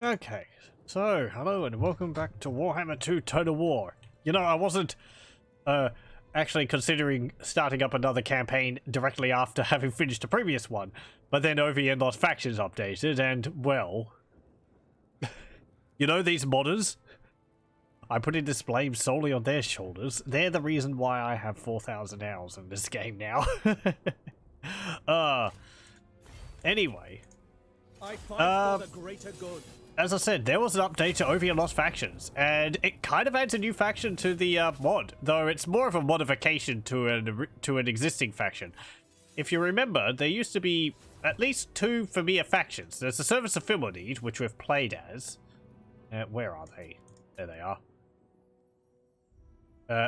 Okay, so hello and welcome back to Warhammer 2 Total War. You know, I wasn't actually considering starting up another campaign directly after having finished the previous one, but then OVN Lost Factions updated and, well, you know these modders? I'm putting this blame solely on their shoulders. They're the reason why I have 4,000 hours in this game now. Anyway. I fight for the greater good. As I said, there was an update to OVN Lost Factions, and it kind of adds a new faction to the mod, though it's more of a modification to an existing faction. If you remember, there used to be at least two Fimir factions. There's the Service of Fimir, which we've played as. Where are they? There they are.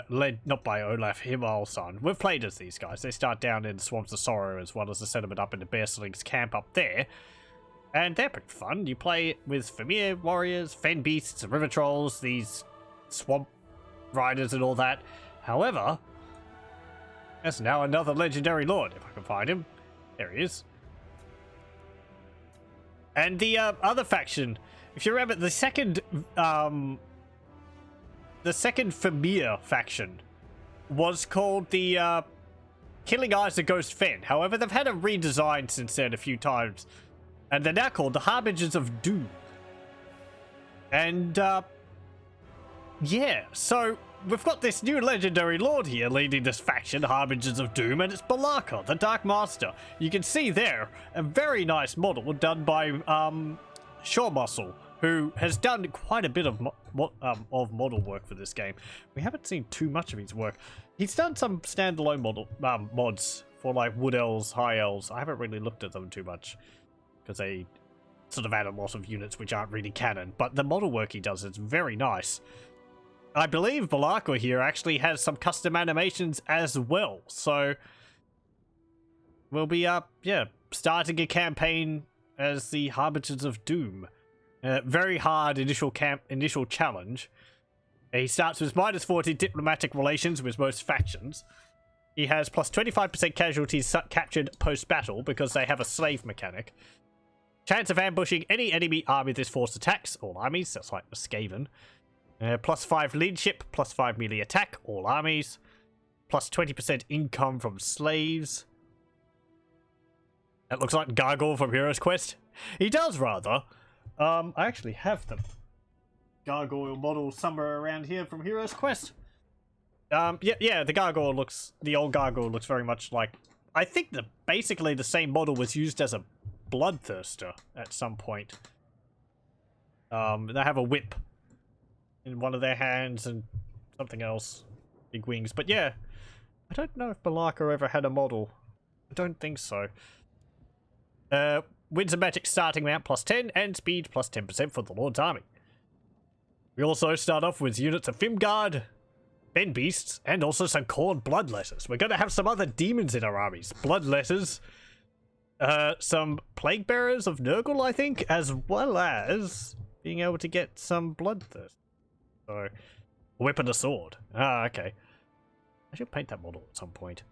Led not by Olaf Himalson. We've played as these guys. They start down in the Swamps of Sorrow, as well as the settlement up in the Bearsling's camp up there. And they're pretty fun. You play with Fimir warriors, fen beasts, river trolls, these swamp riders and all that. However, there's now another legendary lord, if I can find him. There he is. And the other faction, if you remember, the second Fimir faction was called the Killing Eyes of Ghost Fen. However, they've had a redesign since then a few times. And they're now called the Harbingers of Doom. And, yeah, so we've got this new legendary lord here leading this faction, Harbingers of Doom, and it's Balaka, the Dark Master. You can see there a very nice model done by Shaw Muscle, who has done quite a bit of model work for this game. We haven't seen too much of his work. He's done some standalone model mods for like Wood Elves, High Elves. I haven't really looked at them too much, because they sort of add a lot of units which aren't really canon. But the model work he does is very nice. I believe Balaka here actually has some custom animations as well. So we'll be starting a campaign as the Harbingers of Doom. Very hard initial challenge. He starts with -40 diplomatic relations with most factions. He has plus 25% casualties captured post-battle because they have a slave mechanic. Chance of ambushing any enemy army this force attacks, all armies, that's like the Skaven. Plus 5 leadership, plus 5 melee attack, all armies. Plus 20% income from slaves. That looks like Gargoyle from Hero's Quest. He does, rather. I actually have the Gargoyle model somewhere around here from Hero's Quest. Yeah, the Gargoyle looks, the old Gargoyle looks very much like, I think basically the same model was used as a Bloodthirster at some point. They have a whip in one of their hands and something else. Big wings. But yeah, I don't know if Balaka ever had a model. I don't think so. Winds of Magic starting amount plus 10 and speed plus 10% for the Lord's Army. We also start off with units of Fimgard, Ben Beasts, and also some Khorne Bloodletters. We're going to have some other demons in our armies. Bloodletters, some Plaguebearers of Nurgle, I think, as well as being able to get some Bloodthirst. So, a whip and a sword. Ah, okay. I should paint that model at some point.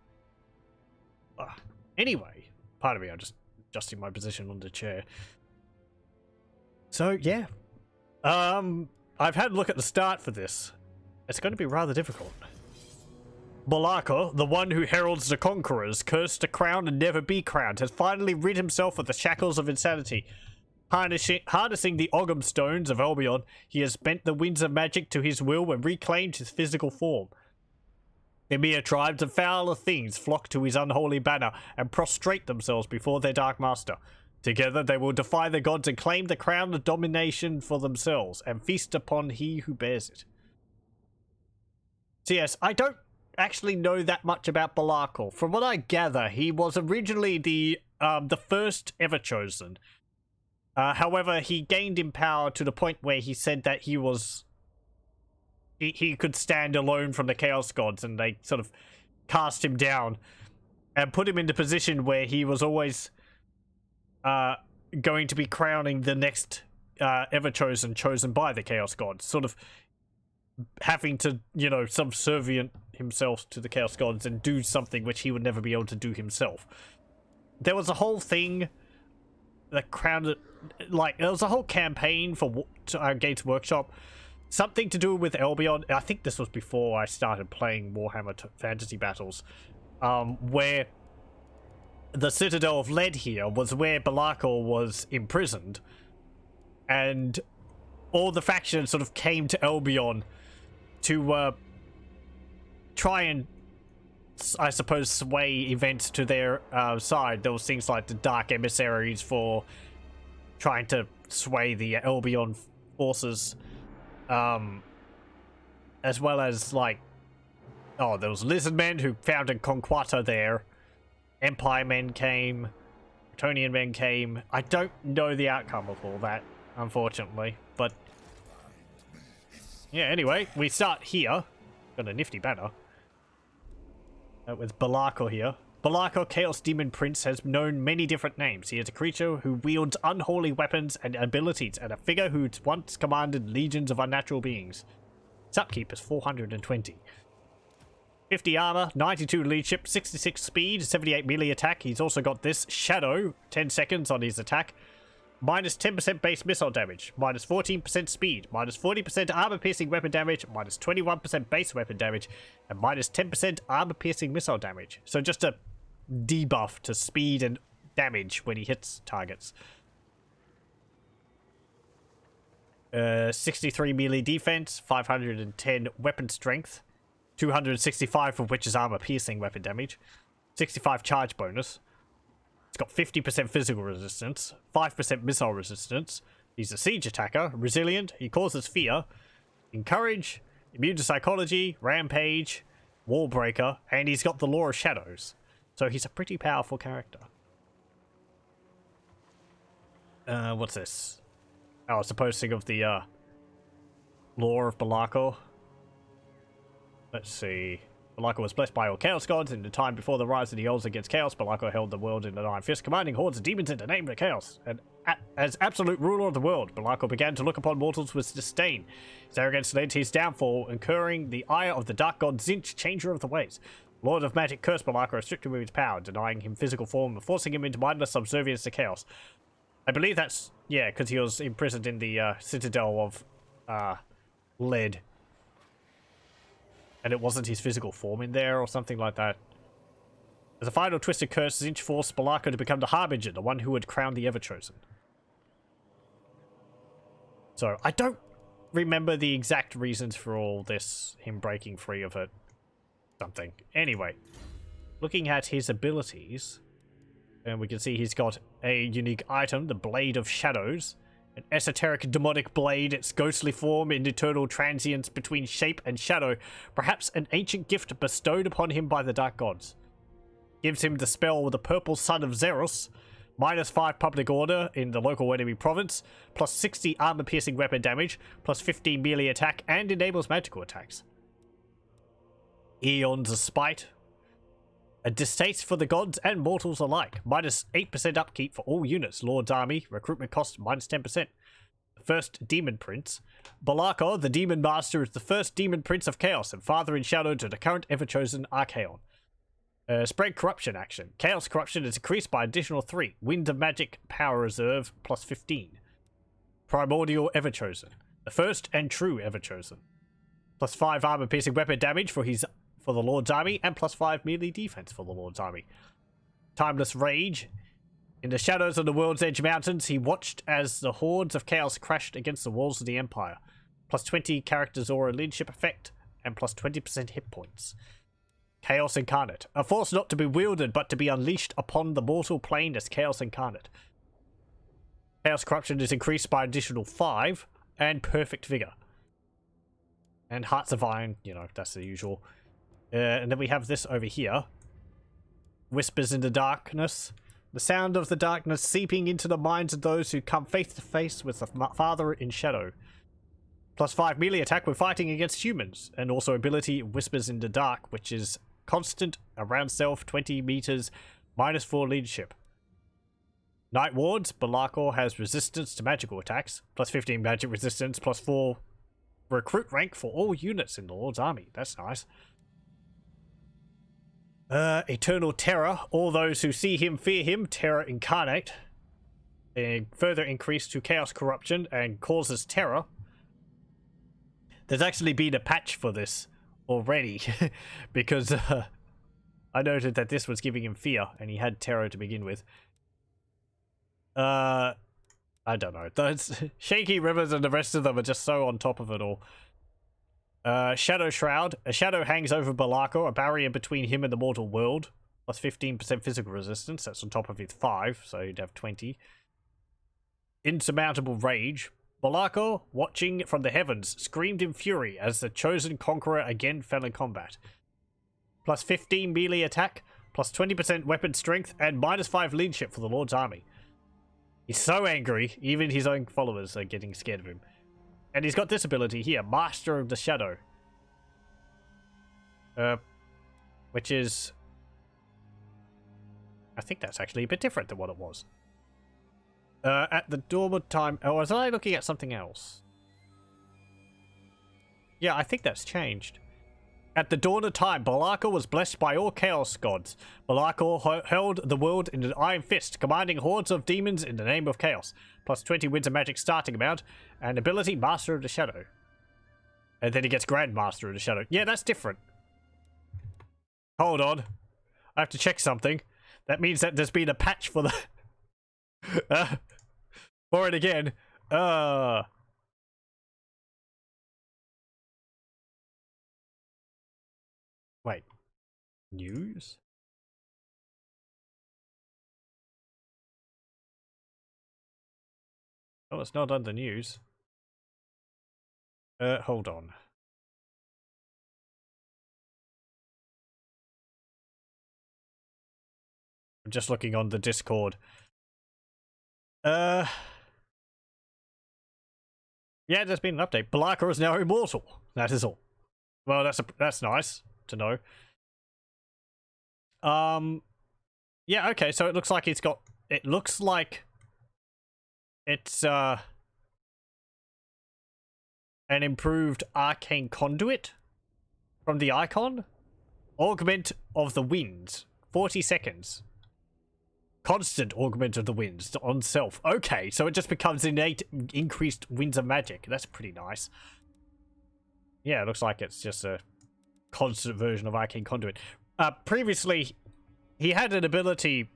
Anyway, pardon me, I'm just adjusting my position on the chair. So, yeah. I've had a look at the start for this. It's going to be rather difficult. Balaka, the one who heralds the conquerors, cursed to crown and never be crowned, has finally rid himself of the shackles of insanity. Harnessing the Ogham stones of Albion, he has bent the winds of magic to his will and reclaimed his physical form. The mere tribes of fouler things flock to his unholy banner and prostrate themselves before their dark master. Together they will defy the gods and claim the crown of domination for themselves, and feast upon he who bears it. So yes, I don't actually know that much about Balaka. From what I gather, he was originally the first Everchosen. However, he gained in power to the point where he said that he could stand alone from the Chaos Gods, and they sort of cast him down and put him in the position where he was always going to be crowning the next Everchosen chosen by the Chaos Gods, sort of having to, you know, subservient himself to the Chaos Gods and do something which he would never be able to do himself. There was a whole thing the crown, like there was a whole campaign for Gates Workshop, something to do with Albion. I think this was before I started playing Warhammer Fantasy Battles, where the Citadel of Lead here was where Belakor was imprisoned, and all the factions sort of came to Albion to try and, I suppose, sway events to their side. There was things like the Dark Emissaries for trying to sway the Albion forces, as well as, like, there was Lizard Men who founded Conquata there. Empire Men came. Bretonian Men came. I don't know the outcome of all that, unfortunately, but yeah, anyway, we start here. Got a nifty banner. With Belakor here. Belakor, Chaos Demon Prince, has known many different names. He is a creature who wields unholy weapons and abilities, and a figure who once commanded legions of unnatural beings. His upkeep is 420. 50 armor, 92 leadership, 66 speed, 78 melee attack. He's also got this Shadow, 10 seconds on his attack. Minus 10% base missile damage, minus 14% speed, minus 40% armor-piercing weapon damage, minus 21% base weapon damage, and minus 10% armor-piercing missile damage. So just a debuff to speed and damage when he hits targets. 63 melee defense, 510 weapon strength, 265 of which is armor-piercing weapon damage, 65 charge bonus. It's got 50% physical resistance, 5% missile resistance. He's a siege attacker, resilient, he causes fear, encourage, immune to psychology, rampage, wall breaker, and he's got the Law of Shadows. So he's a pretty powerful character. What's this? Oh, it's a posting of the Law of Belakor. Let's see. Belakor was blessed by all Chaos Gods. In the time before the rise of the Elves against Chaos, Belakor held the world in an iron fist, commanding hordes of demons in the name of Chaos. And as absolute ruler of the world, Belakor began to look upon mortals with disdain. His arrogance led to his downfall, incurring the ire of the Dark God Zinch, Changer of the Ways. Lord of Magic cursed Belakor, restricted him with his power, denying him physical form and forcing him into mindless subservience to Chaos. I believe that's, yeah, because he was imprisoned in the Citadel of Lead. And it wasn't his physical form in there or something like that. As a final twisted curse, Zinch forced Belakor to become the Harbinger, the one who would crown the Everchosen. So, I don't remember the exact reasons for all this, him breaking free of it. Something. Anyway, looking at his abilities, and we can see he's got a unique item, the Blade of Shadows. An esoteric demonic blade, its ghostly form in eternal transience between shape and shadow, perhaps an ancient gift bestowed upon him by the Dark Gods. Gives him the spell the Purple Sun of Zerus, minus 5 public order in the local enemy province, plus 60 armor-piercing weapon damage, plus 15 melee attack, and enables magical attacks. Eons of Spite, a distaste for the gods and mortals alike. Minus 8% upkeep for all units. Lord's Army. Recruitment cost minus 10%. First Demon Prince. Belakor, the Demon Master, is the first Demon Prince of Chaos and father in shadow to the current Everchosen Archaon. Spread Corruption action. Chaos Corruption is increased by additional 3. Wind of Magic Power Reserve plus 15. Primordial Everchosen. The first and true Everchosen. Plus 5 armor-piercing weapon damage for the Lord's Army, and plus 5 melee defense for the Lord's Army. Timeless Rage. In the shadows of the World's Edge Mountains, he watched as the hordes of chaos crashed against the walls of the Empire. Plus 20 characters aura leadership effect, and plus 20% hit points. Chaos Incarnate. A force not to be wielded, but to be unleashed upon the mortal plane as Chaos Incarnate. Chaos Corruption is increased by additional 5, and Perfect Vigor. And Hearts of Iron, you know, that's the usual. And then we have this over here. Whispers in the Darkness. The sound of the darkness seeping into the minds of those who come face to face with the Father in Shadow. Plus 5 melee attack when fighting against humans. And also ability Whispers in the Dark, which is constant, around self, 20 meters, minus 4 leadership. Night Wards. Belakor has resistance to magical attacks. Plus 15 magic resistance, plus 4 recruit rank for all units in the Lord's Army. That's nice. Eternal Terror. All those who see him fear him. Terror Incarnate. a further increase to chaos corruption and causes terror. There's actually been a patch for this already because I noted that this was giving him fear and he had terror to begin with. I don't know. Those Shaky Rivers and the rest of them are just so on top of it all. Shadow Shroud. A shadow hangs over Balako, a barrier between him and the mortal world. Plus 15% physical resistance. That's on top of his 5, so he'd have 20. Insurmountable Rage. Balako, watching from the heavens, screamed in fury as the chosen conqueror again fell in combat. Plus 15 melee attack, plus 20% weapon strength, and minus 5 leadership for the Lord's army. He's so angry, even his own followers are getting scared of him. And he's got this ability here, Master of the Shadow. Which is... I think that's actually a bit different than what it was. At the dawn of time... Oh, was I looking at something else? Yeah, I think that's changed. At the dawn of time, Balako was blessed by all chaos gods. Balako held the world in an iron fist, commanding hordes of demons in the name of chaos. Plus 20 winds of magic starting amount, and ability Master of the Shadow. And then he gets Grand Master of the Shadow. Yeah, that's different. Hold on. I have to check something. That means that there's been a patch for the... for it again. Wait. News? Oh, it's not on the news. Hold on. I'm just looking on the Discord. Yeah, there's been an update. Balako is now immortal. That is all. Well, that's nice to know. Yeah, okay, so it looks like it's got... It looks like... It's, an improved arcane conduit from the icon. Augment of the winds. 40 seconds. Constant augment of the winds on self. Okay, so it just becomes innate increased winds of magic. That's pretty nice. Yeah, it looks like it's just a constant version of Arcane Conduit. Previously, he had an ability...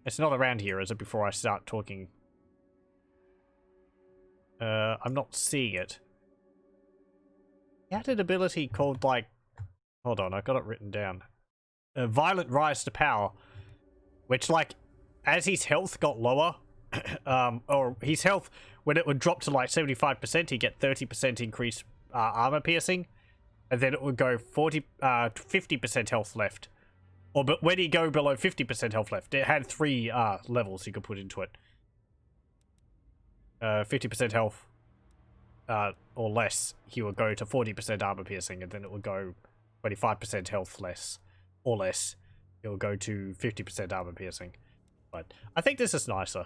It's not around here, is it, before I start talking? I'm not seeing it. He had an ability called, like... Hold on, I got it written down. A Violent Rise to Power. Which, like, as his health got lower... or his health, when it would drop to, like, 75%, he'd get 30% increased armor piercing. And then it would go 50% health left. Or but when he go below 50% health left, it had 3 levels you could put into it. 50% health or less, he would go to 40% armor piercing, and then it would go 25% health less or less. It will go to 50% armor piercing. But I think this is nicer.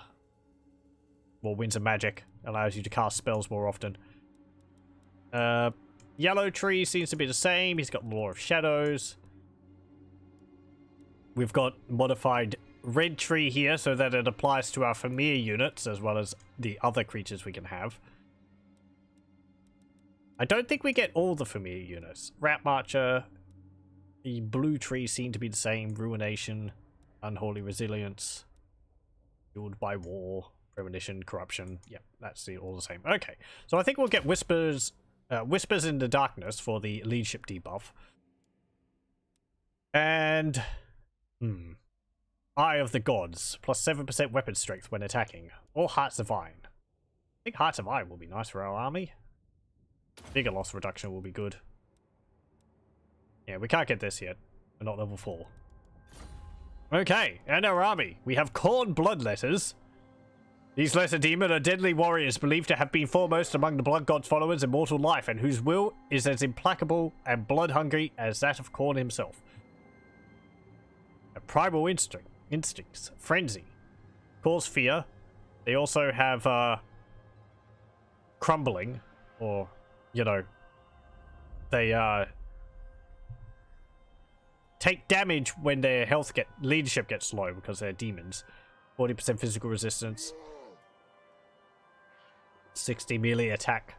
More winds of magic, allows you to cast spells more often. Yellow Tree seems to be the same. He's got Law of Shadows. We've got modified Red Tree here so that it applies to our Fimir units as well as the other creatures we can have. I don't think we get all the Fimir units. Rat Marcher, the Blue Tree seem to be the same. Ruination, Unholy Resilience, Fueled by War, Premonition, Corruption. Yep, that's all the same. Okay, so I think we'll get Whispers in the Darkness for the leadership debuff. And... Eye of the Gods, plus 7% weapon strength when attacking. Or Hearts of Iron. I think Hearts of Iron will be nice for our army. Bigger loss reduction will be good. Yeah, we can't get this yet. We're not level 4. Okay, and our army. We have Khorne Bloodletters. These lesser demon are deadly warriors believed to have been foremost among the Blood God's followers in mortal life, and whose will is as implacable and blood-hungry as that of Khorne himself. A primal instincts, frenzy, cause fear. They also have crumbling, or, you know, they take damage when their leadership gets low because they're demons. 40% physical resistance. 60 melee attack.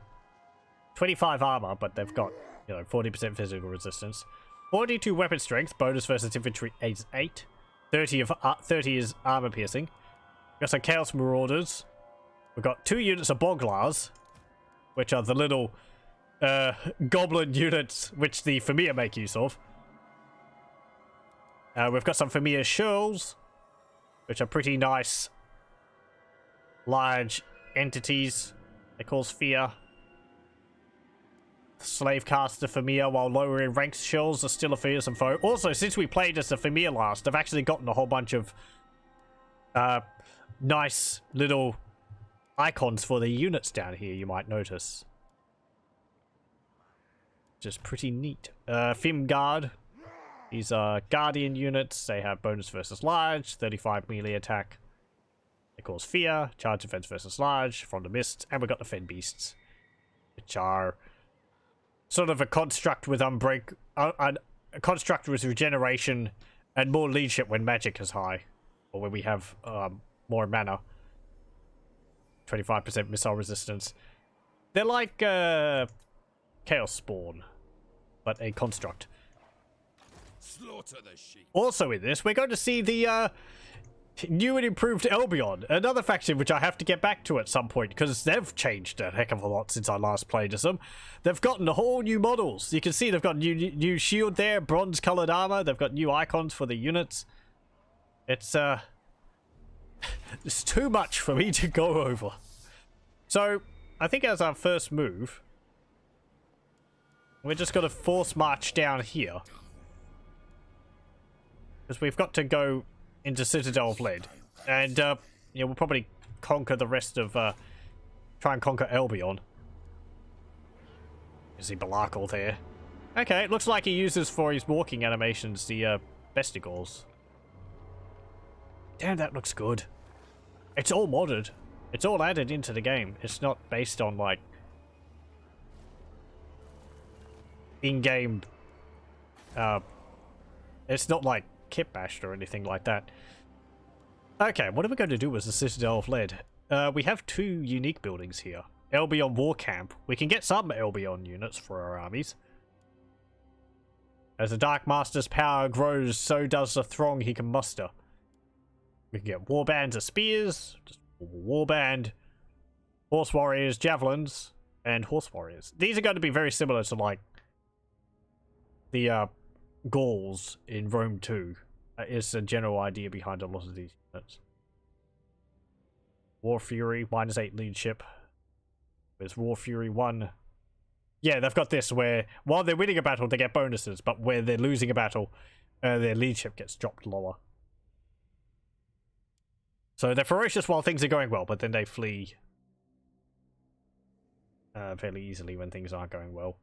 25 armor, but they've got, 40% physical resistance. 42 weapon strength, bonus versus infantry is 8. 30 is armor piercing. We've got some Chaos Marauders. We've got 2 units of Boglars, which are the little goblin units which the Fimir make use of. We've got some Fimir Shurls, which are pretty nice large entities. They cause fear. Slave caster Fimir, while lower in ranks, Shurls are still a fearsome foe. Also, since we played as the Fimir last, I've actually gotten a whole bunch of nice little icons for the units down here, you might notice. Just pretty neat. Fimgard. These are Guardian units. They have bonus versus large, 35 melee attack. They cause fear, charge defense versus large, from the mist, and we've got the Fen Beasts, which are sort of a construct with a construct with regeneration and more leadership when magic is high, or when we have more mana. 25% missile resistance. They're like Chaos Spawn, but a construct. Slaughter the sheep. Also in this, we're going to see the new and improved Albion, another faction which I have to get back to at some point, because they've changed a heck of a lot since I last played as them. They've gotten a whole new models. You can see they've got new shield there, bronze colored armor. They've got new icons for the units. It's it's too much for me to go over. So I think as our first move, we're just going to force march down here, because we've got to go into Citadel of Lead, and we'll probably conquer the rest of try and conquer Albion. You see Belakal there. Okay, it looks like he uses for his walking animations the bestigals. Damn, that looks good. It's all modded. It's all added into the game. It's not based on like in-game it's not like kit bashed or anything like that. Okay, what are we going to do as the Citadel of Lead? We have 2 unique buildings here. Albion War Camp. We can get some Albion units for our armies. As the Dark Master's power grows, so does the throng he can muster. We can get war bands of spears, just war band, horse warriors, javelins, and horse warriors. These are going to be very similar to like the Gauls in Rome 2. Is the general idea behind a lot of these units. War Fury, -8 leadership. There's War Fury 1. Yeah, they've got this where while they're winning a battle, they get bonuses, but where they're losing a battle, their leadership gets dropped lower. So they're ferocious while things are going well, but then they flee fairly easily when things aren't going well.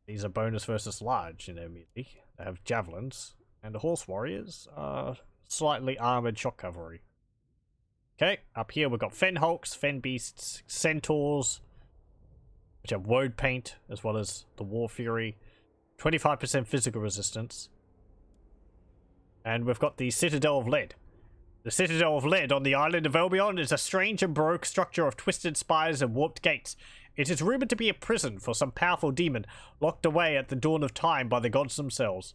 These are bonus versus large in their melee. They have javelins, and the horse warriors are slightly armored shock cavalry. Okay, up here we've got Fen Hulks, Fen Beasts, Centaurs, which have woad paint, as well as the War Fury. 25% physical resistance. And we've got the Citadel of Lead. The Citadel of Lead on the island of Albion is a strange and baroque structure of twisted spires and warped gates. It is rumored to be a prison for some powerful demon locked away at the dawn of time by the gods themselves.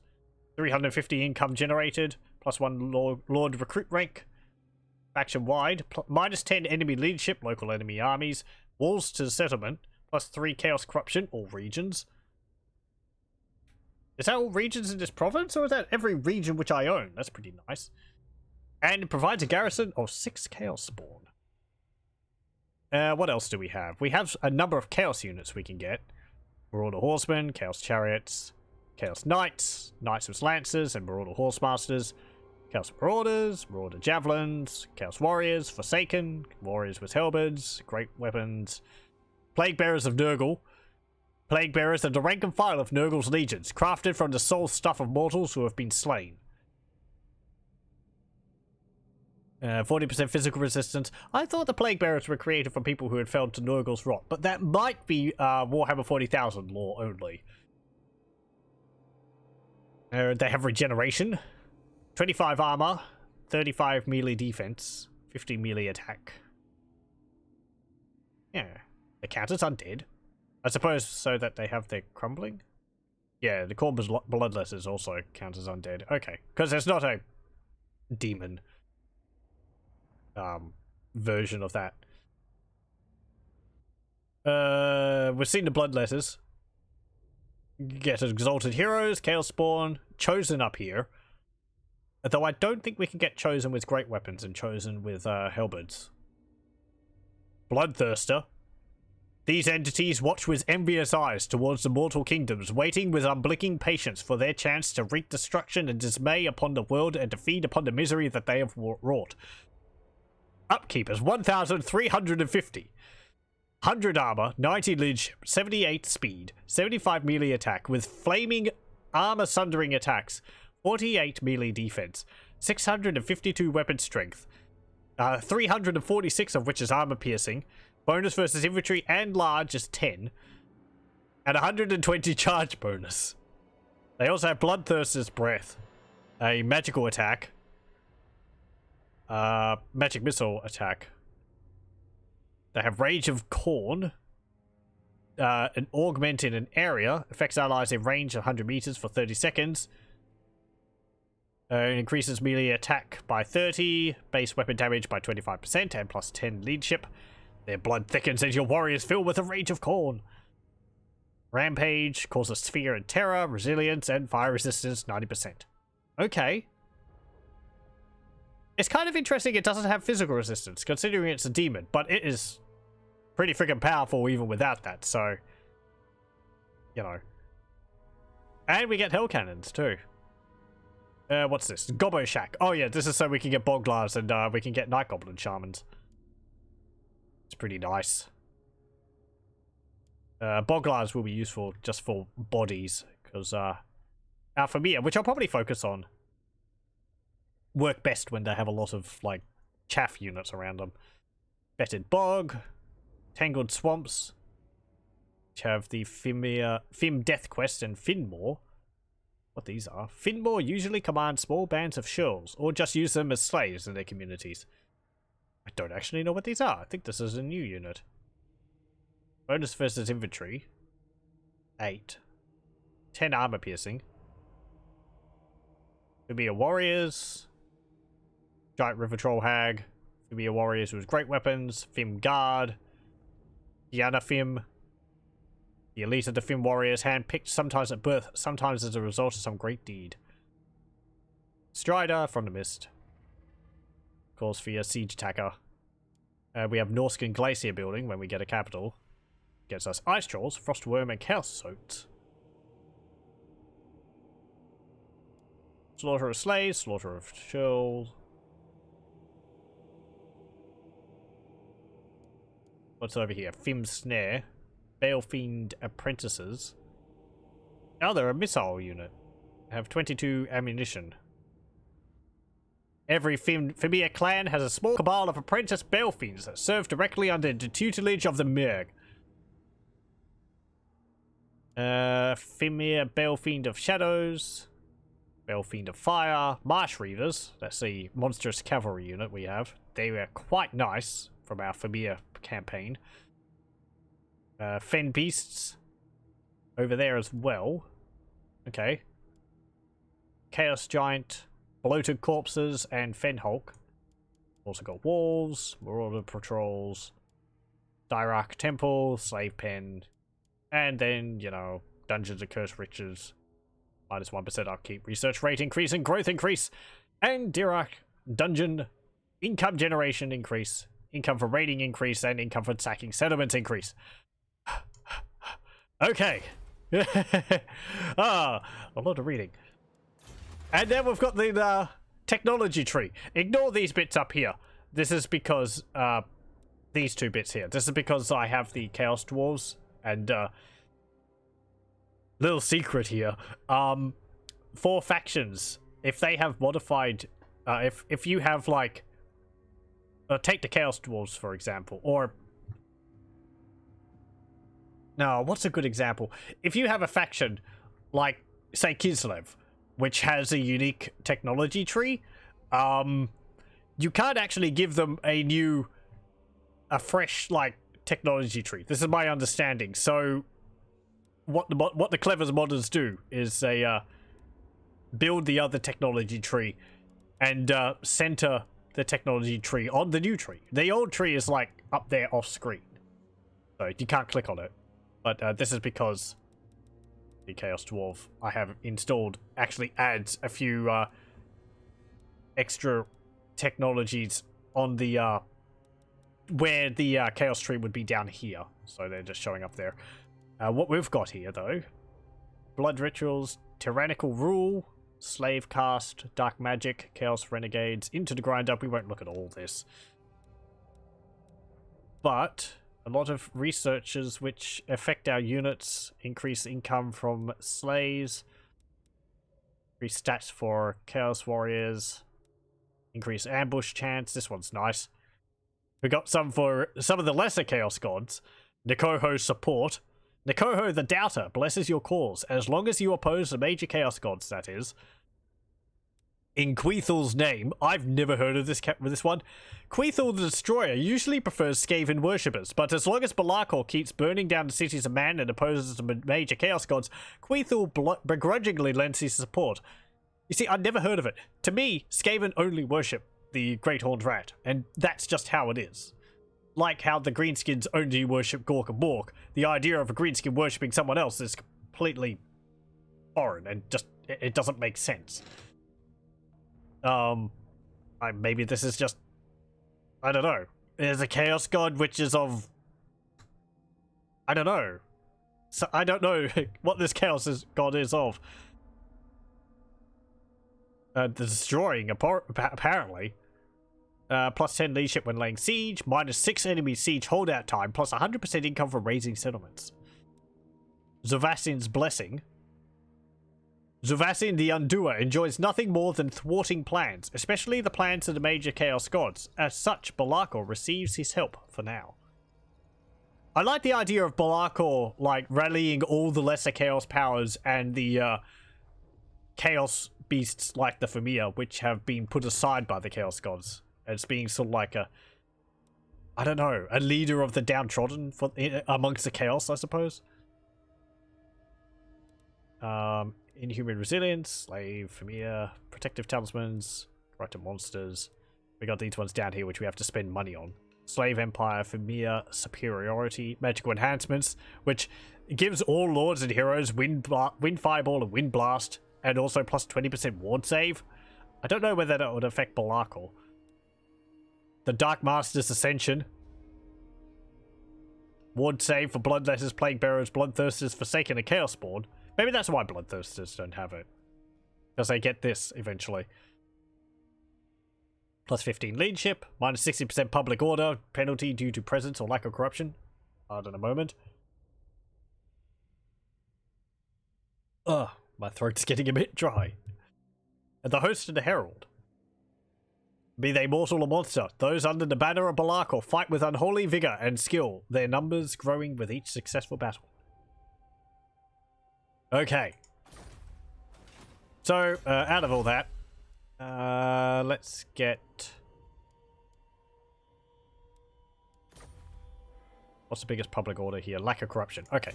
350 income generated, +1 Lord recruit rank. Faction wide, -10 enemy leadership, local enemy armies. Walls to the settlement, +3 chaos corruption, all regions. Is that all regions in this province, or is that every region which I own? That's pretty nice. And it provides a garrison of 6 chaos spawn. What else do we have? We have a number of chaos units we can get. Marauder Horsemen, Chaos Chariots, Chaos Knights, Knights with Lancers and Marauder Horsemasters, Chaos Marauders, Marauder Javelins, Chaos Warriors, Forsaken, Warriors with Halberds, Great Weapons, Plaguebearers of Nurgle. Plaguebearers are the rank and file of Nurgle's legions, crafted from the soul stuff of mortals who have been slain. 40% physical resistance. I thought the Plaguebearers were created from people who had fell to Nurgle's rot, but that might be Warhammer 40,000 lore only. They have regeneration, 25 armor, 35 melee defense, 50 melee attack. Yeah, the counters undead. I suppose so that they have their crumbling. Yeah, the core bloodletters also count as undead. Okay, because there's not a demon version of that. We've seen the bloodletters. Get exalted heroes, chaos spawn, chosen up here. Though I don't think we can get chosen with great weapons and chosen with halberds. Bloodthirster. These entities watch with envious eyes towards the mortal kingdoms, waiting with unblinking patience for their chance to wreak destruction and dismay upon the world and to feed upon the misery that they have wrought. Upkeepers, 1,350. 100 armor, 90 leadership, 78 speed, 75 melee attack with flaming armor sundering attacks, 48 melee defense, 652 weapon strength, 346 of which is armor piercing, bonus versus infantry and large is 10, and 120 charge bonus. They also have Bloodthirster's Breath, a magical attack, magic missile attack. They have Rage of Khorne, an augment in an area, affects allies in range of 100 meters for 30 seconds. It increases melee attack by 30, base weapon damage by 25%, and plus 10 leadership. Their blood thickens as your warriors fill with the Rage of Khorne. Rampage causes fear and terror, resilience, and fire resistance 90%. Okay. It's kind of interesting it doesn't have physical resistance, considering it's a demon, but it is pretty freaking powerful even without that, so... You know. And we get hell cannons, too. What's this? Gobbo Shack. Oh yeah, this is so we can get Boglars and we can get Night Goblin Shamans. It's pretty nice. Boglars will be useful just for bodies, because our Fimir, which I'll probably focus on, work best when they have a lot of, like, chaff units around them. Fetid Bog, Tangled Swamps, which have the Fim Death Quest and Finmore. What these are. Finmore usually command small bands of shurls, or just use them as slaves in their communities. I don't actually know what these are. I think this is a new unit. Bonus versus infantry. 8. 10 armor piercing. Fimir warriors. Giant river troll hag. Fimir warriors with great weapons. Fim guard. Diana Fim. The elite of the Fim warriors, hand-picked sometimes at birth, sometimes as a result of some great deed. Strider from the Mist. Calls for your siege attacker. We have Norskin Glacier building when we get a capital. Gets us Ice Trolls, Frostworm, and Chaos Zoats. Slaughter of Slaves, Slaughter of Shurls. What's over here? Fim Snare. Balefiend Apprentices. Oh, they're a missile unit. Have 22 ammunition. Every Fimir clan has a small cabal of apprentice Balefiends that serve directly under the tutelage of the Mirg. Fimir Balefiend of Shadows. Balefiend of Fire. Marsh Reavers. That's the monstrous cavalry unit we have. They were quite nice from our Fimir campaign. Fen Beasts over there as well. Okay. Chaos Giant, Bloated Corpses, and Fen Hulk. Also got Wolves, Marauder Patrols, Dyrark Temple, Slave Pen, and then, you know, Dungeons of Cursed Riches. Minus 1% upkeep, research rate increase, and growth increase. And Dyrark Dungeon, income generation increase, income for raiding increase, and income for sacking settlements increase. Okay. A lot of reading. And then we've got the technology tree. Ignore these bits up here. This is because these two bits here. This is because I have the Chaos Dwarves and little secret here. For factions, if they have modified if you have like take the Chaos Dwarves for example, or no, what's a good example? If you have a faction, like, say, Kislev, which has a unique technology tree. You can't actually give them a fresh, like, technology tree. This is my understanding. So what the clever modders do is they build the other technology tree and center the technology tree on the new tree. The old tree is like up there off screen, so you can't click on it. But this is because the Chaos Dwarf I have installed actually adds a few extra technologies on the where the Chaos tree would be down here, so they're just showing up there. What we've got here, though: blood rituals, tyrannical rule, slave caste, dark magic, chaos renegades, into the grind up. We won't look at all this, but a lot of researchers which affect our units, increase income from slaves, increase stats for chaos warriors, increase ambush chance. This one's nice. We got some for some of the lesser chaos gods. Nikoho support. Nikoho the Doubter blesses your cause, as long as you oppose the major chaos gods, that is. In Quethal's name, I've never heard of this one. Quethal the Destroyer usually prefers Skaven worshippers, but as long as Belakor keeps burning down the cities of man and opposes the major chaos gods, Quethal begrudgingly lends his support. You see, I'd never heard of it. To me, Skaven only worship the Great Horned Rat, and that's just how it is. Like how the Greenskins only worship Gork and Bork, the idea of a Greenskin worshipping someone else is completely foreign and just, it doesn't make sense. Maybe this is just, I don't know. There's a Chaos God which is of, I don't know. So I don't know what this Chaos God is of. The Destroying, apparently. Plus 10 leadership when laying siege, minus 6 enemy siege holdout time, plus 100% income from raising settlements. Zovasin's Blessing. Zovasin the Undoer enjoys nothing more than thwarting plans, especially the plans of the major chaos gods. As such, Belakor receives his help for now. I like the idea of Belakor, like, rallying all the lesser chaos powers and the chaos beasts like the Fimir, which have been put aside by the chaos gods. As being sort of like a, I don't know, a leader of the downtrodden amongst the chaos, I suppose. Inhuman Resilience, Slave, Fimir, Protective Talismans, Corrupted Monsters. We got these ones down here which we have to spend money on. Slave Empire, Fimir, Superiority, Magical Enhancements, which gives all lords and heroes Wind Fireball and Wind Blast, and also plus 20% ward save. I don't know whether that would affect Belakor. The Dark Master's Ascension. Ward save for Bloodletters, Plaguebearers, Bloodthirsters, Forsaken, and Chaos Spawn. Maybe that's why Bloodthirsters don't have it. Because they get this eventually. Plus 15 leadership, minus 60% public order, penalty due to presence or lack of corruption. Hold on a moment. Ugh, my throat's getting a bit dry. And the Host and the Herald. Be they mortal or monster, those under the banner of Belakor fight with unholy vigor and skill, their numbers growing with each successful battle. Okay. So, out of all that, let's get... What's the biggest public order here? Lack of corruption. Okay.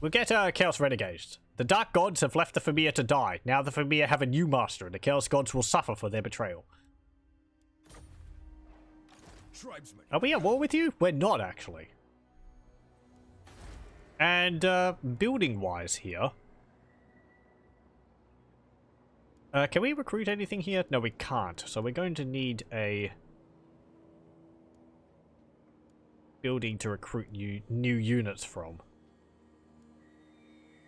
We'll get Chaos Renegades. The Dark Gods have left the Fimir to die. Now the Fimir have a new master, and the Chaos Gods will suffer for their betrayal. Tribesmen. Are we at war with you? We're not, actually. And, building-wise here... can we recruit anything here? No, we can't. So we're going to need a... building to recruit new units from.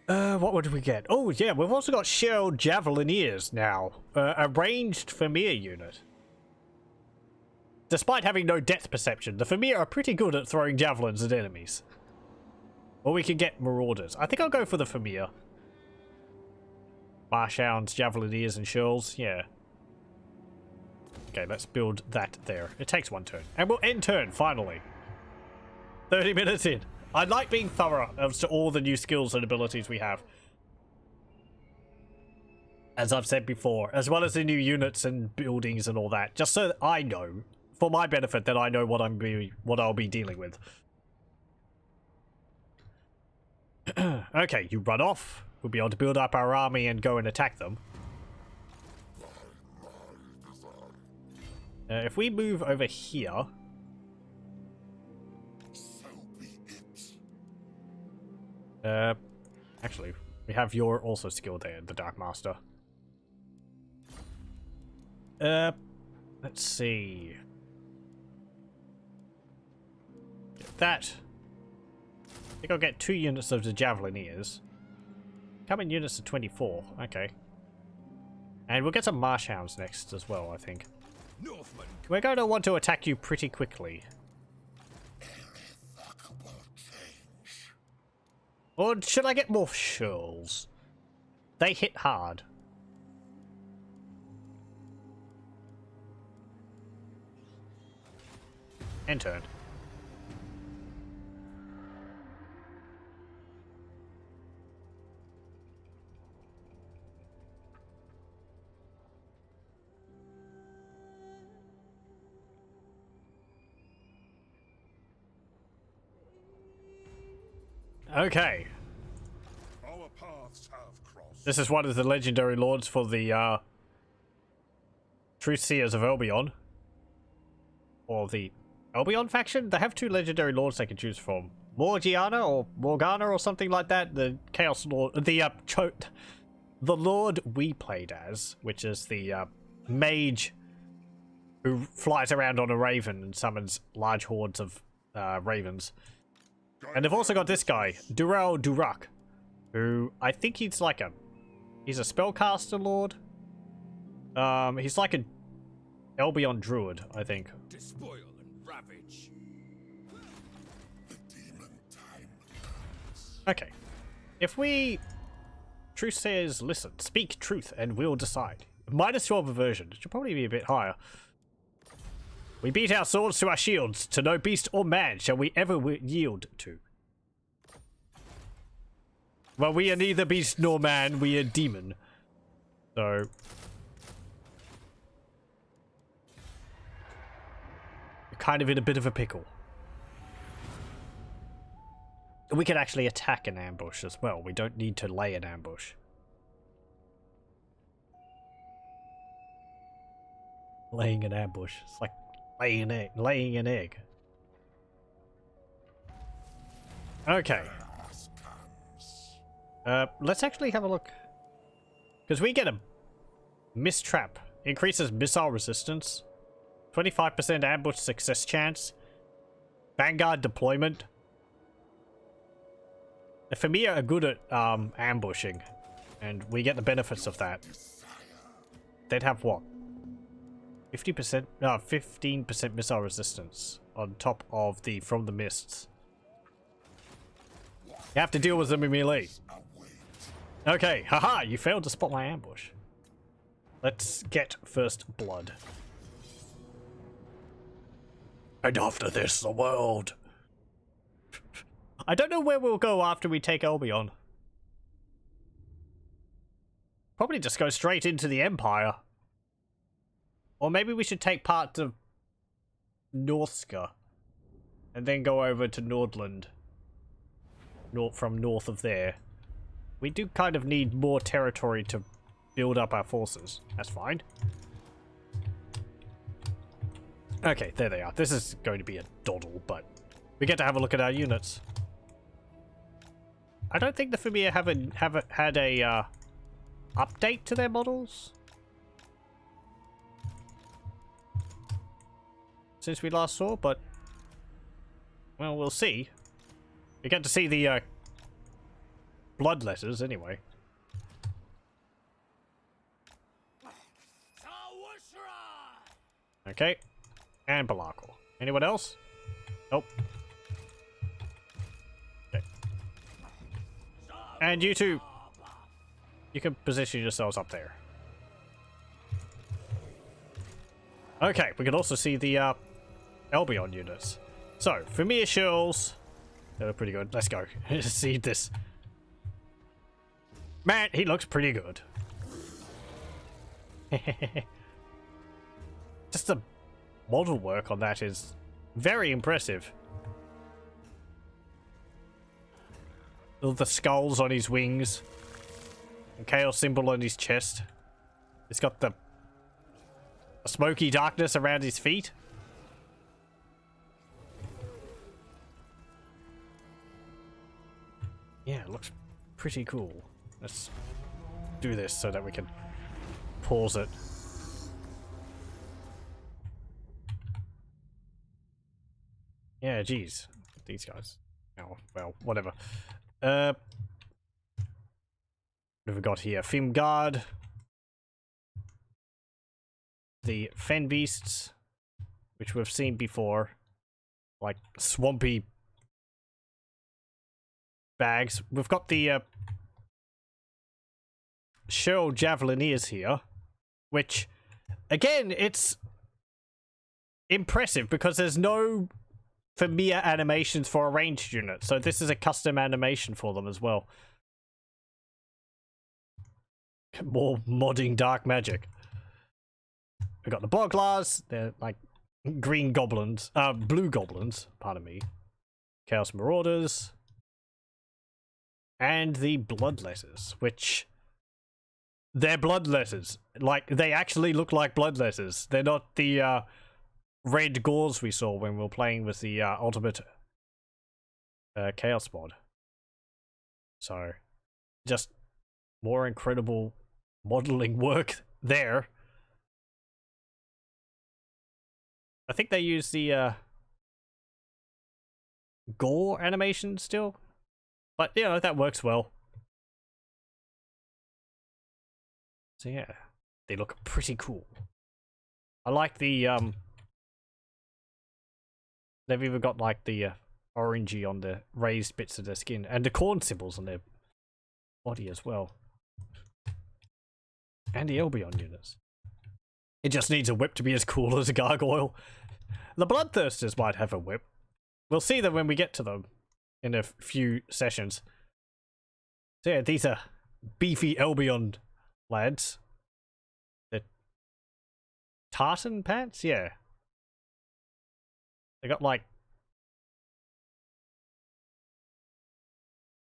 What would we get? Oh, yeah, we've also got Shelled Javelineers now. A ranged Fimir unit. Despite having no depth perception, the Fimir are pretty good at throwing javelins at enemies. Or we can get Marauders. I think I'll go for the Fimir. Marshhounds, Javelineers, and Shirls. Yeah. Okay, let's build that there. It takes one turn. And we'll end turn, finally. 30 minutes in. I like being thorough as to all the new skills and abilities we have. as I've said before, as well as the new units and buildings and all that, just so that I know, for my benefit, that I know what I'll be dealing with. Okay, you run off. We'll be able to build up our army and go and attack them. If we move over here... actually, we have your also skill there, the Dark Master. Let's see. Get that. I think I'll get 2 units of the Javelineers. Coming units of 24. Okay. And we'll get some Marsh Hounds next as well, I think. Northman. We're going to want to attack you pretty quickly. Or should I get more shirls? They hit hard. End turn. Okay. Our paths have crossed. This is one of the legendary lords for the Truth Seers of Albion. Or the Albion faction? They have 2 legendary lords they can choose from. Morgiana or Morgana or something like that. The Chaos Lord, the lord we played as, which is the mage who flies around on a raven and summons large hordes of ravens. And they've also got this guy, Dural Durak, who I think he's like he's a spellcaster lord. He's like a Albion druid, I think. Despoil and ravage. The demon time. Okay. If we... Truth says, listen, speak truth and we'll decide. -12 aversion. It should probably be a bit higher. We beat our swords to our shields. To no beast or man shall we ever yield to. Well, we are neither beast nor man. We are demon. So... we're kind of in a bit of a pickle. We can actually attack an ambush as well. We don't need to lay an ambush. Laying an ambush. It's like laying an egg. Okay. Let's actually have a look. Because we get a mist trap. Increases missile resistance. 25% ambush success chance. Vanguard deployment. The Fimir are good at ambushing. And we get the benefits of that. They'd have what? 50%? No, 15% missile resistance on top of the from the mists. You have to deal with them in melee. Okay, haha, you failed to spot my ambush. Let's get first blood. And after this, the world. I don't know where we'll go after we take Albion. Probably just go straight into the Empire. Or maybe we should take parts of Northska and then go over to Nordland. From north of there. We do kind of need more territory to build up our forces. That's fine. Okay, there they are. This is going to be a doddle, but we get to have a look at our units. I don't think the Fimir have had a update to their models since we last saw, but well, we'll see. We get to see the Bloodletters anyway. Okay, and Balakor. Anyone else? Nope. Okay. And you two, you can position yourselves up there. Okay, we can also see the Albion units. So, Fimir Shirls. They look pretty good. Let's go. See this. Man, he looks pretty good. Just the model work on that is very impressive. All the skulls on his wings. And chaos symbol on his chest. He's got the smoky darkness around his feet. Yeah, it looks pretty cool. Let's do this so that we can pause it. Yeah, geez. These guys. Oh, well, whatever. What have we got here? Fim Guard. The Fen Beasts, which we've seen before. Like, swampy bags. We've got the Shroud Javelineers here, which, again, it's impressive because there's no Fimir animations for a ranged unit, so this is a custom animation for them as well. More modding dark magic. We got the Boglars, they're like green goblins, blue goblins, pardon me. Chaos Marauders. And the Bloodletters, which they're Bloodletters. Like, they actually look like Bloodletters. They're not the red gauze we saw when we were playing with the ultimate Chaos mod. So, just more incredible modeling work there. I think they use the gore animation still, but you know, that works well. So yeah, they look pretty cool. I like the they've even got like the orangey on the raised bits of their skin and the corn symbols on their body as well. And the Albion Units. It just needs a whip to be as cool as a gargoyle. The Bloodthirsters might have a whip. We'll see them when we get to them in a few sessions. So yeah, these are beefy Albion lads. The tartan pants? Yeah. They got like...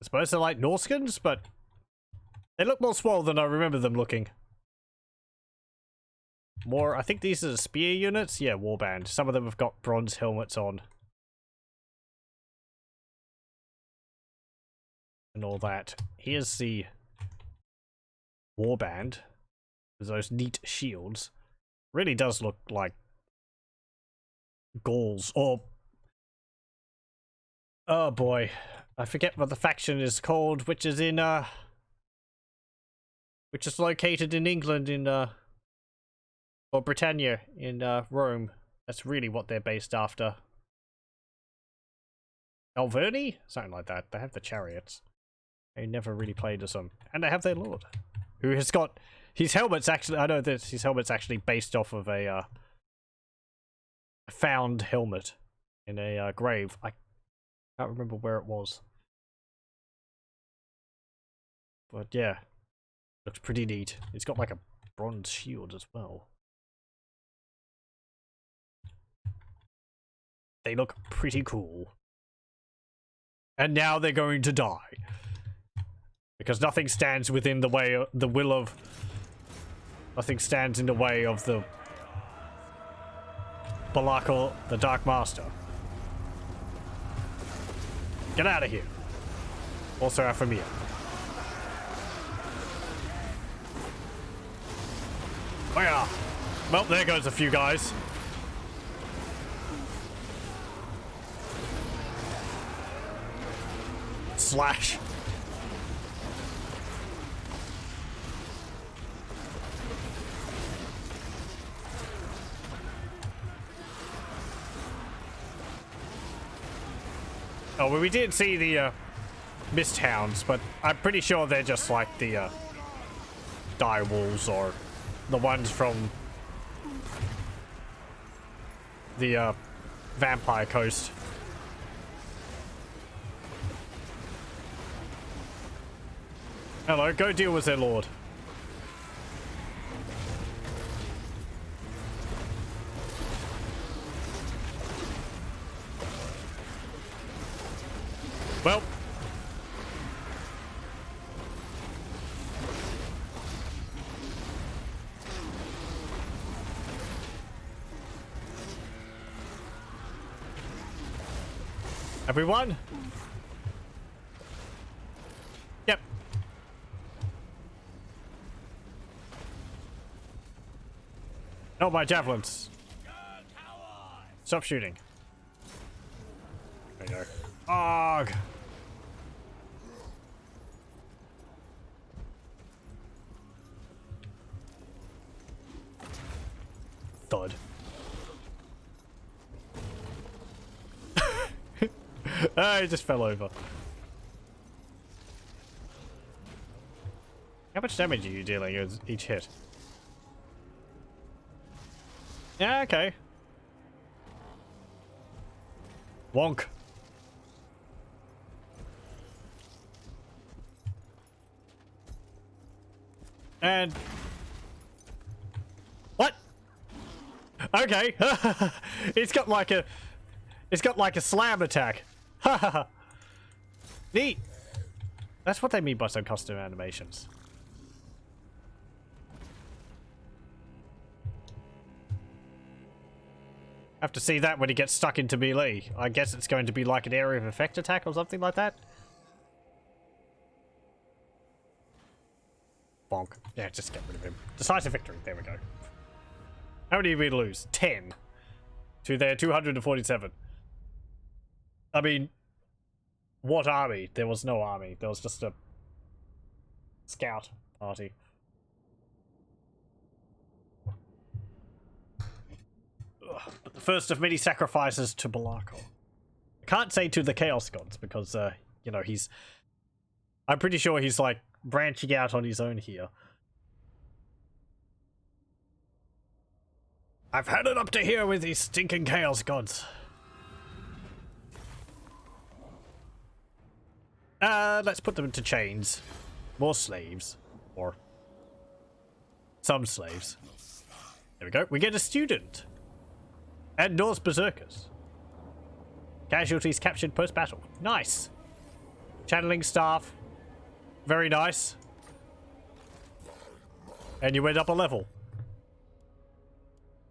I suppose they're like Norskins, but they look more swole than I remember them looking. More, I think these are the spear units. Yeah, warband. Some of them have got bronze helmets on. And all that. Here's the warband. With those neat shields. Really does look like Gauls. Or... oh boy. I forget what the faction is called, which is in, which is located in England in, or Britannia in Rome. That's really what they're based after. Alverni? Something like that. They have the chariots. They never really played as them. And they have their lord. Who has got... his helmet's actually... I know that his helmet's actually based off of a found helmet in a grave. I can't remember where it was. But yeah. Looks pretty neat. It's got like a bronze shield as well. They look pretty cool. And now they're going to die. Because nothing stands within the way of the will of... nothing stands in the way of the... Balakal, the Dark Master. Get out of here. Also our Fimir. Oh yeah. Well, there goes a few guys. Slash. Oh, well, we did see the Mist Hounds, but I'm pretty sure they're just like the dire wolves or the ones from the Vampire Coast. Hello, go deal with their lord. Well. Everyone? Yep. Not my javelins. Stop shooting. There you go. Arg. Thud. Ah, he just fell over. How much damage are you dealing with each hit? Yeah, okay. Wonk. And... What? Okay. It's got like a slam attack. Neat. That's what they mean by some custom animations. Have to see that when he gets stuck into melee. I guess it's going to be like an area of effect attack or something like that. Bonk. Yeah, just get rid of him. Decisive victory. There we go. How many did we lose? 10 to their 247. I mean, what army? There was no army. There was just a scout party. Ugh, but the first of many sacrifices to Bellarco. I can't say to the Chaos Gods because, you know, I'm pretty sure he's, like, branching out on his own here. I've had it up to here with these stinking Chaos Gods. Let's put them into chains. More slaves. Or some slaves. There we go. We get a student. And Norse berserkers. Casualties captured post-battle. Nice. Channeling staff. Very nice. And you went up a level.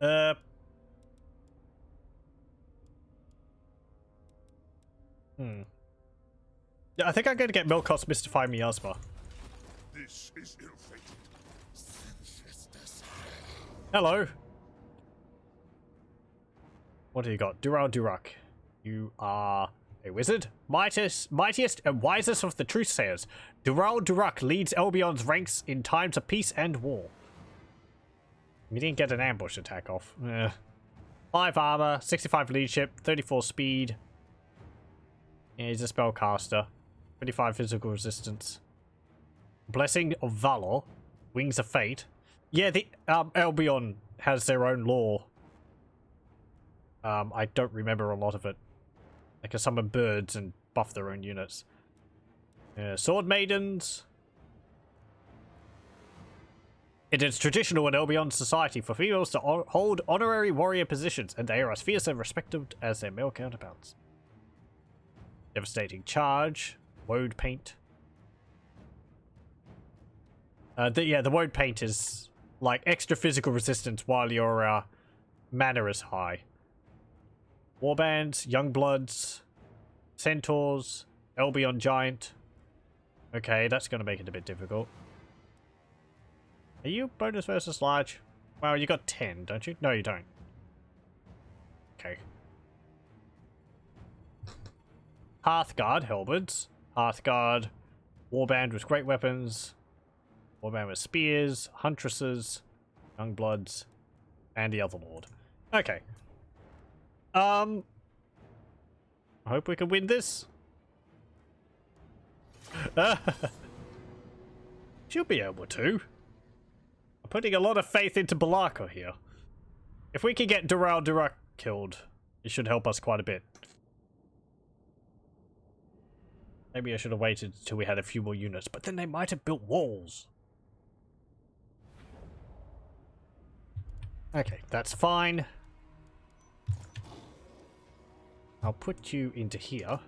Yeah, I think I'm going to get Milkos Mystify Miasma. This is ill-fated. Hello. What do you got? Dural Durak. You are a wizard? Mightiest and wisest of the truthsayers. Dural Durak leads Albion's ranks in times of peace and war. We didn't get an ambush attack off. 5 armor, 65 leadership, 34 speed. Yeah, he's a spellcaster. 25 physical resistance. Blessing of Valor. Wings of Fate. Yeah, the Albion has their own lore. I don't remember a lot of it. They can summon birds and buff their own units. Sword Maidens. It is traditional in Albion society for females to hold honorary warrior positions, and they are as fierce and respected as their male counterparts. Devastating Charge. Woad Paint. The Woad Paint is like extra physical resistance while your mana is high. Warbands, Youngbloods, Centaurs, Albion Giant. Okay, that's going to make it a bit difficult. Are you bonus versus large? Well, you got 10, don't you? No, you don't. Okay. Hearthguard, Halberds. Hearthguard, Warband with great weapons. Warband with spears, Huntresses, Youngbloods, and the other Lord. Okay. I hope we can win this. She'll be able to. I'm putting a lot of faith into Bellarco here. If we can get Dural Durak killed, it should help us quite a bit. Maybe I should have waited till we had a few more units, but then they might have built walls. Okay, that's fine. I'll put you into here.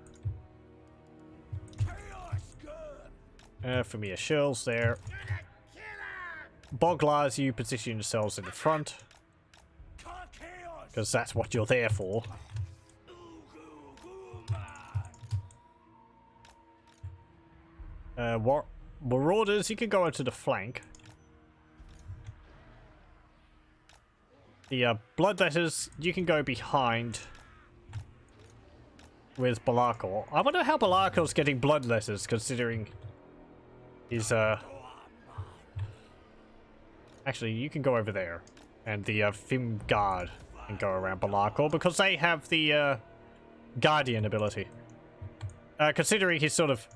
Fimir shells there. Boglars, you position yourselves in the front. Because that's what you're there for. Marauders, you can go into the flank. The Bloodletters, you can go behind with Balakor. I wonder how Balakor's getting Bloodletters, considering his, Actually, you can go over there. And the Fim Guard can go around Balakor, because they have the Guardian ability. Considering he's sort of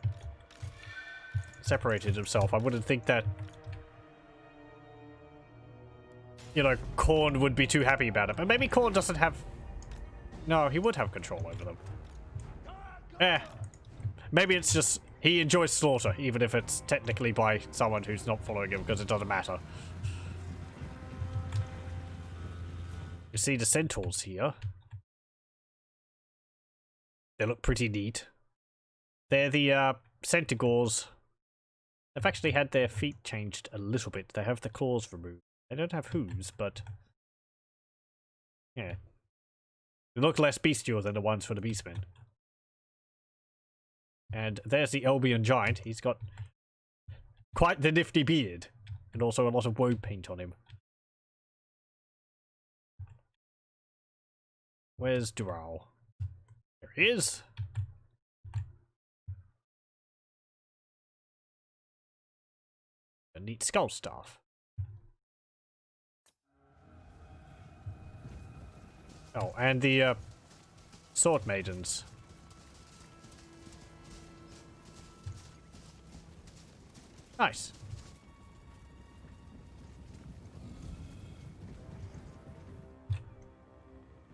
separated himself, I wouldn't think that, you know, Khorne would be too happy about it. But maybe Khorne doesn't have... No, he would have control over them. Maybe it's just he enjoys slaughter, even if it's technically by someone who's not following him, because it doesn't matter. You see the Centaurs here. They look pretty neat. They're the Centaurs. They've actually had their feet changed a little bit. They have the claws removed. They don't have hooves, but yeah, they look less bestial than the ones for the beastmen. And there's the Albion giant. He's got quite the nifty beard, and also a lot of woe paint on him. Where's Dural? There he is. A neat skull staff. Oh, and the sword maidens. Nice.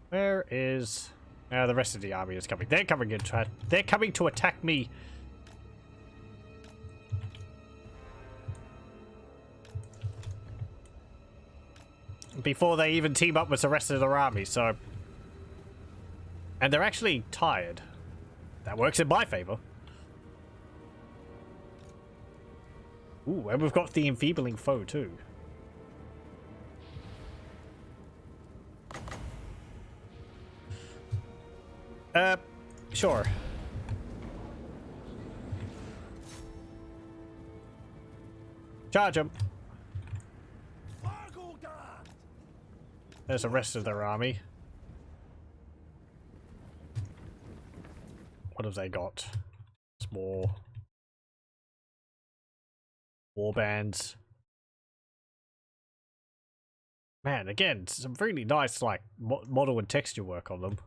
Where is the rest of the army is coming? They're coming in. They're coming to attack me. Before they even team up with the rest of their army, so... And they're actually tired. That works in my favor. Ooh, and we've got the enfeebling foe too. Sure. Charge them. There's the rest of their army. What have they got? Small war bands. Man, again, some really nice like model and texture work on them.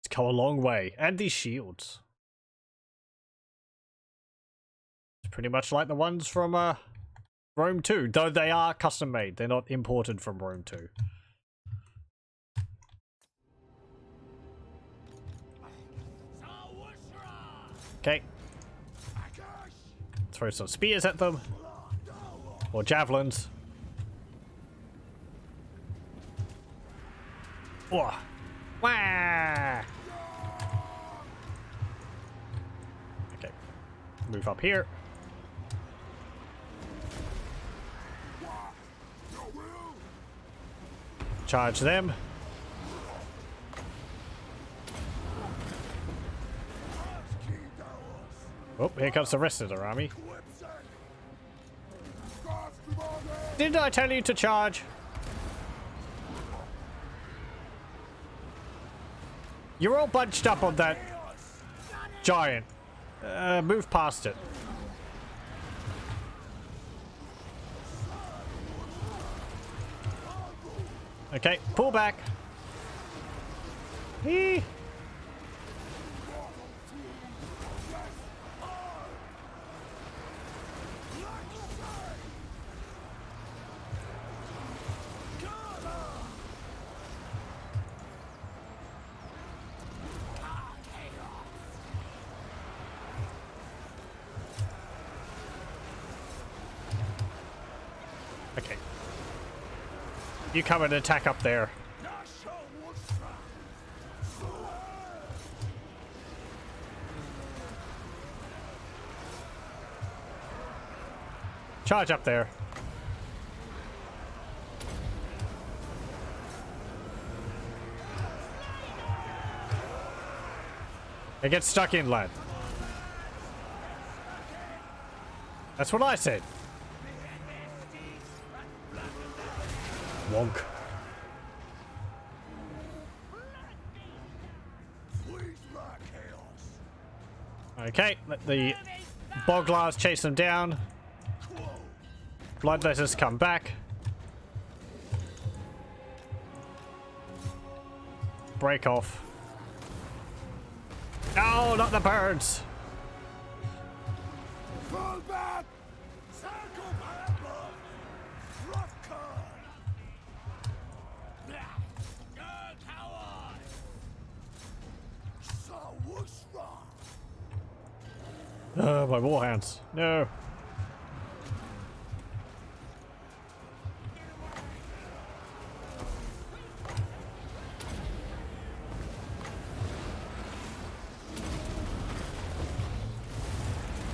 It's come a long way, and these shields. Pretty much like the ones from Rome 2, though they are custom made. They're not imported from Rome 2. Okay. Throw some spears at them. Or javelins. Oh. Wah! Okay. Move up here. Charge them. Oh, here comes the rest of their army. Didn't I tell you to charge? You're all bunched up on that giant. Move past it. Okay, pull back. Hee. Okay. You come and attack up there. Charge up there. It gets stuck in, lad. That's what I said. Wonk. Okay, let the Boglars chase them down. Bloodletters come back. Break off. No, not the birds. Fall back! Circle battle! Rough cut! Coward! My warhounds. No.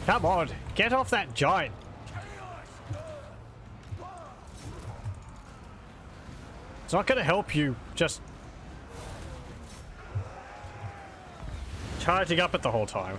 Come on, get off that giant. It's not going to help you just charging up it the whole time.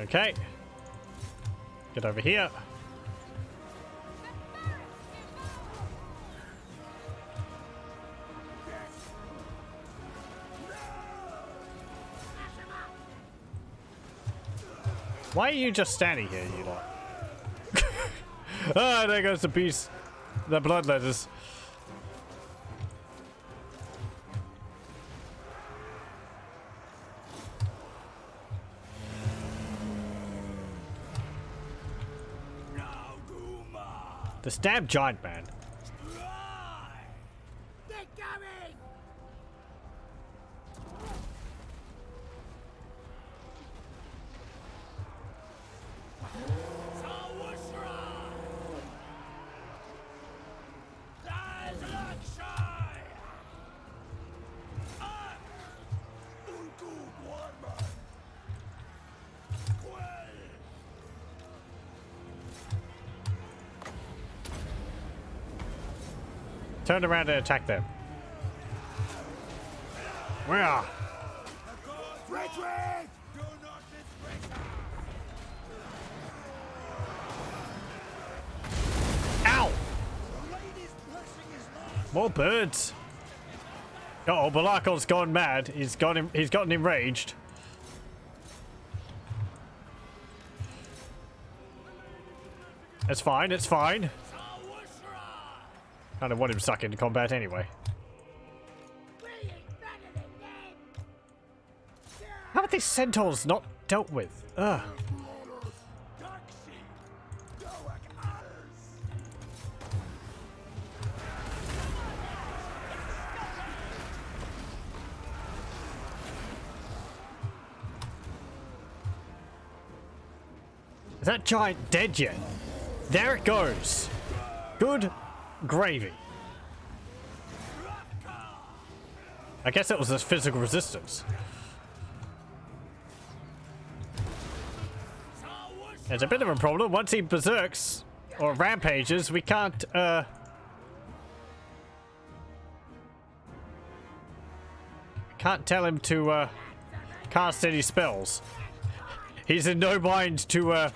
Okay. Get over here. Why are you just standing here, you lot? Ah, there goes the piece. The bloodletters. This damn giant man. They're coming! Turn around and attack them. Where? Retreat! Ow! More birds. Uh oh, Balakon's gone mad. He's gotten enraged. It's fine, it's fine. I don't want him stuck into combat anyway. How are these Centaurs not dealt with? Ugh. Is that giant dead yet? There it goes. Good gravy. I guess it was this physical resistance. There's a bit of a problem. Once he berserks or rampages, we can't tell him to cast any spells. He's in no mind to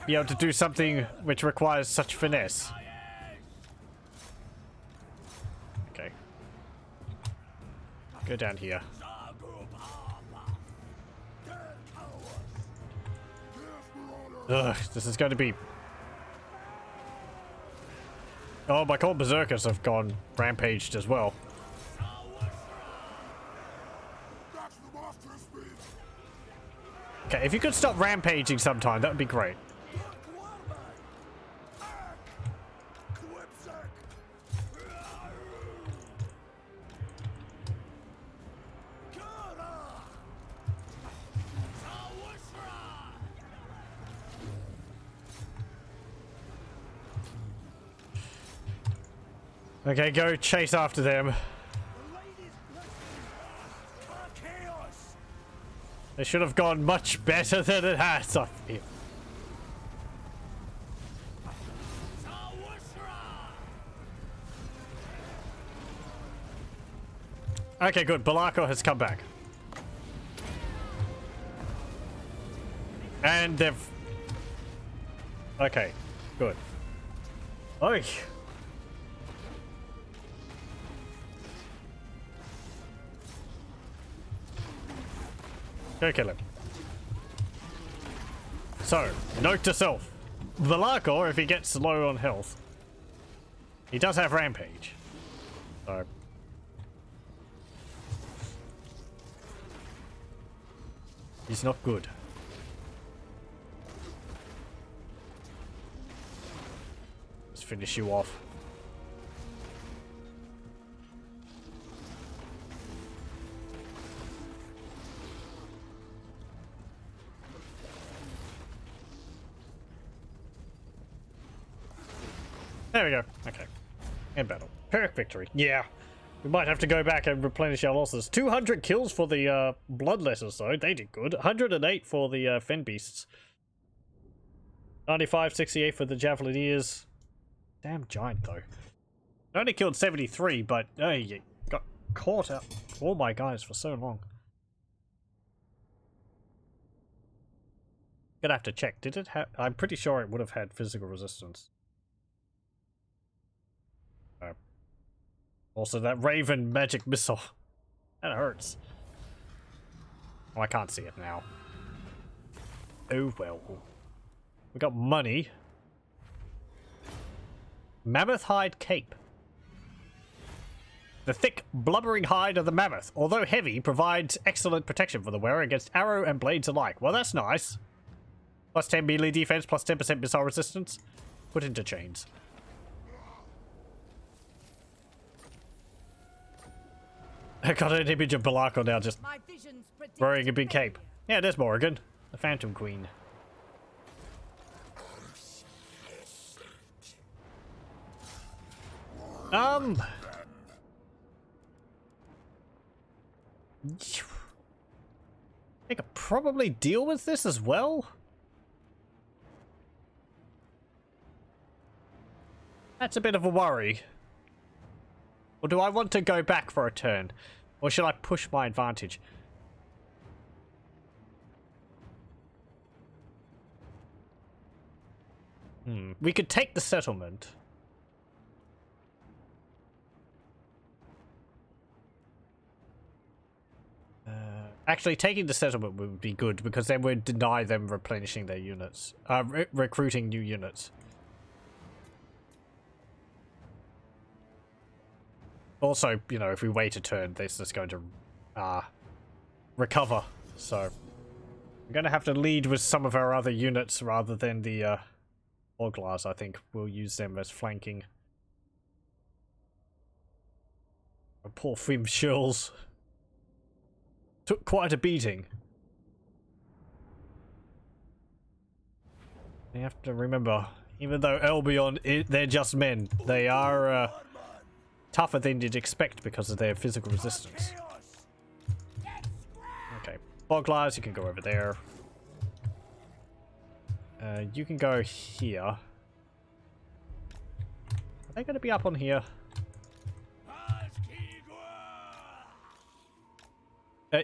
be able to do something which requires such finesse. Okay. Go down here. Ugh, this is going to be... Oh, my cold berserkers have gone rampaged as well. Okay, if you could stop rampaging sometime, that would be great. Okay, go chase after them. The lady's blessing. For chaos. They should have gone much better than it has, I feel. Okay, good. Balako has come back. And they've... Okay, good. Oi! Go kill him. So, note to self. Balako, if he gets low on health, he does have rampage. So... he's not good. Let's finish you off. There we go. Okay. End battle. Pyrrhic victory. Yeah. We might have to go back and replenish our losses. 200 kills for the Bloodletters, though. They did good. 108 for the Fen Beasts. 95, 68 for the Javelineers. Damn giant, though. Only killed 73, but you got caught out all my guys for so long. Gonna have to check. Did it have... I'm pretty sure it would have had physical resistance. Also, that Raven magic missile. That hurts. Oh, I can't see it now. Oh well. We got money. Mammoth hide cape. The thick, blubbering hide of the mammoth, although heavy, provides excellent protection for the wearer against arrow and blades alike. Well, that's nice. Plus 10 melee defense, plus 10% missile resistance. Put into chains. I got an image of Balako now, just wearing a big cape. Yeah, there's Morrigan, the Phantom Queen. I could probably deal with this as well. That's a bit of a worry. Or do I want to go back for a turn? Or should I push my advantage? We could take the settlement. Actually, taking the settlement would be good, because then we'd deny them replenishing their units. Recruiting new units. Also, you know, if we wait a turn, this is going to recover. So, I'm going to have to lead with some of our other units rather than the Oglars. I think we'll use them as flanking. Oh, poor Fim Shills. Took quite a beating. You have to remember, even though Albion, they're just men, they are tougher than you'd expect because of their physical resistance. Okay, Boglars, you can go over there. You can go here. Are they going to be up on here?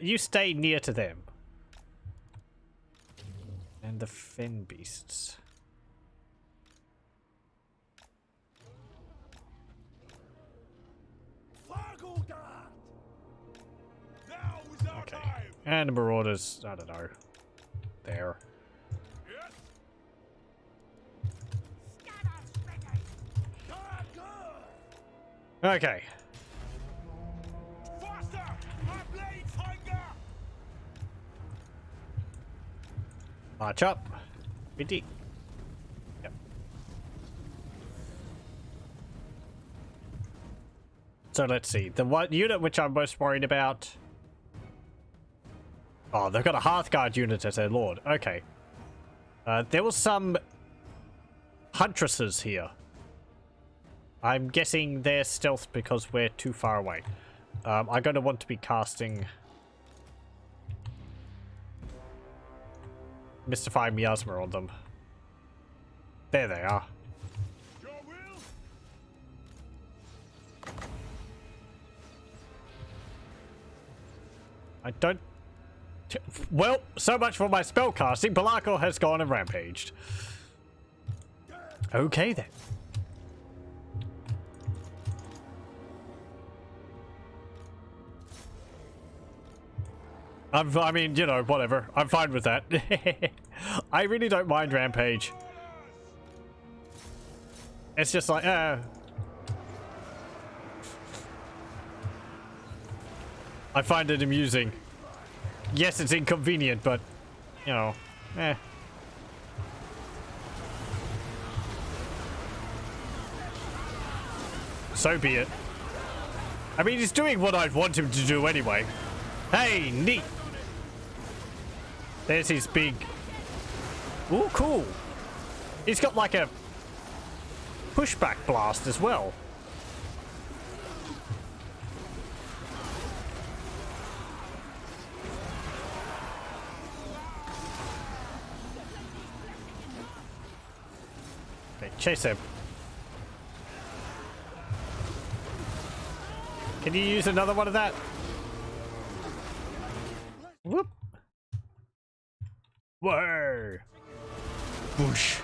You stay near to them. And the Fen Beasts. Okay. And the Marauders, I don't know. There. Okay. March up. BD. Yep. So let's see. The one unit which I'm most worried about. Oh, they've got a Hearthguard unit as their lord. Okay. There was some huntresses here. I'm guessing they're stealth because we're too far away. I'm going to want to be casting Mystify Miasma on them. There they are. Your will? I don't... Well, so much for my spell casting. Balako has gone and rampaged. Okay then. I mean, you know, whatever. I'm fine with that. I really don't mind rampage. It's just like, I find it amusing. Yes, it's inconvenient, but, you know, So be it. I mean, he's doing what I'd want him to do anyway. Hey, neat. There's his big... Ooh, cool. He's got like a pushback blast as well. Okay, chase him. Can you use another one of that? Whoop. Whoa. Whoosh.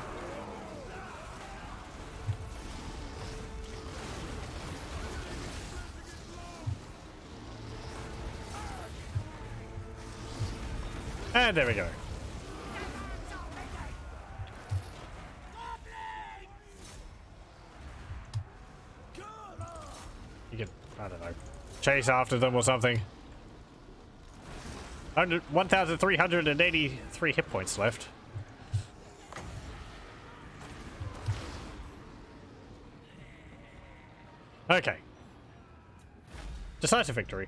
And there we go. You can, I don't know, chase after them or something. 1,383 hit points left. Okay. Decisive victory.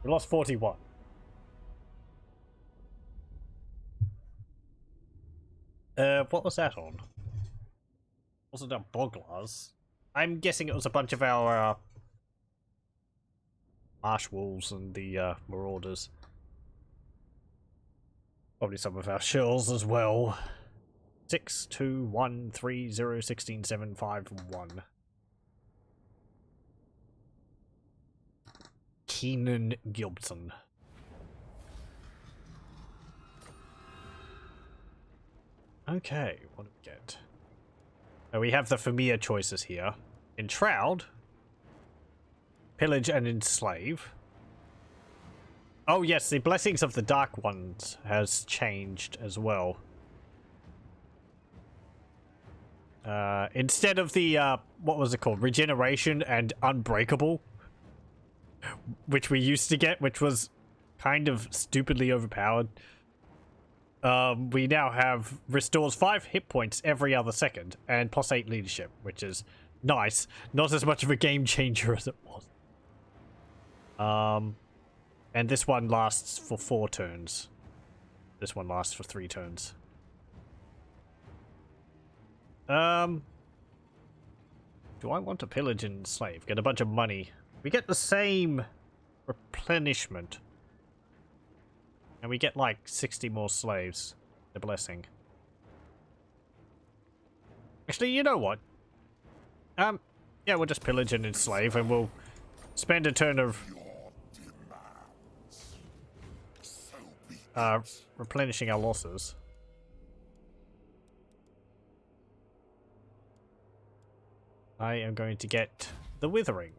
We lost 41. What was that on? Was it a Boglars? I'm guessing it was a bunch of our Marsh Wolves and the Marauders. Probably some of our shells as well. 6, 2, 1, 3, 0, 16, 7, 5, 1. Keenan Gilbson. Okay, what do we get? Now we have the Fimir choices here. In Shroud, pillage and enslave. Oh yes, the Blessings of the Dark Ones has changed as well. Instead of the, what was it called? Regeneration and Unbreakable, which we used to get, which was kind of stupidly overpowered. We now have restores 5 hit points every other second and +8 leadership, which is nice. Not as much of a game changer as it was. And this one lasts for 4 turns. This one lasts for 3 turns. Do I want to pillage and enslave? Get a bunch of money. We get the same replenishment. And we get like 60 more slaves. The blessing. Actually, you know what? Yeah, we'll just pillage and enslave and we'll spend a turn of replenishing our losses. I am going to get the Withering.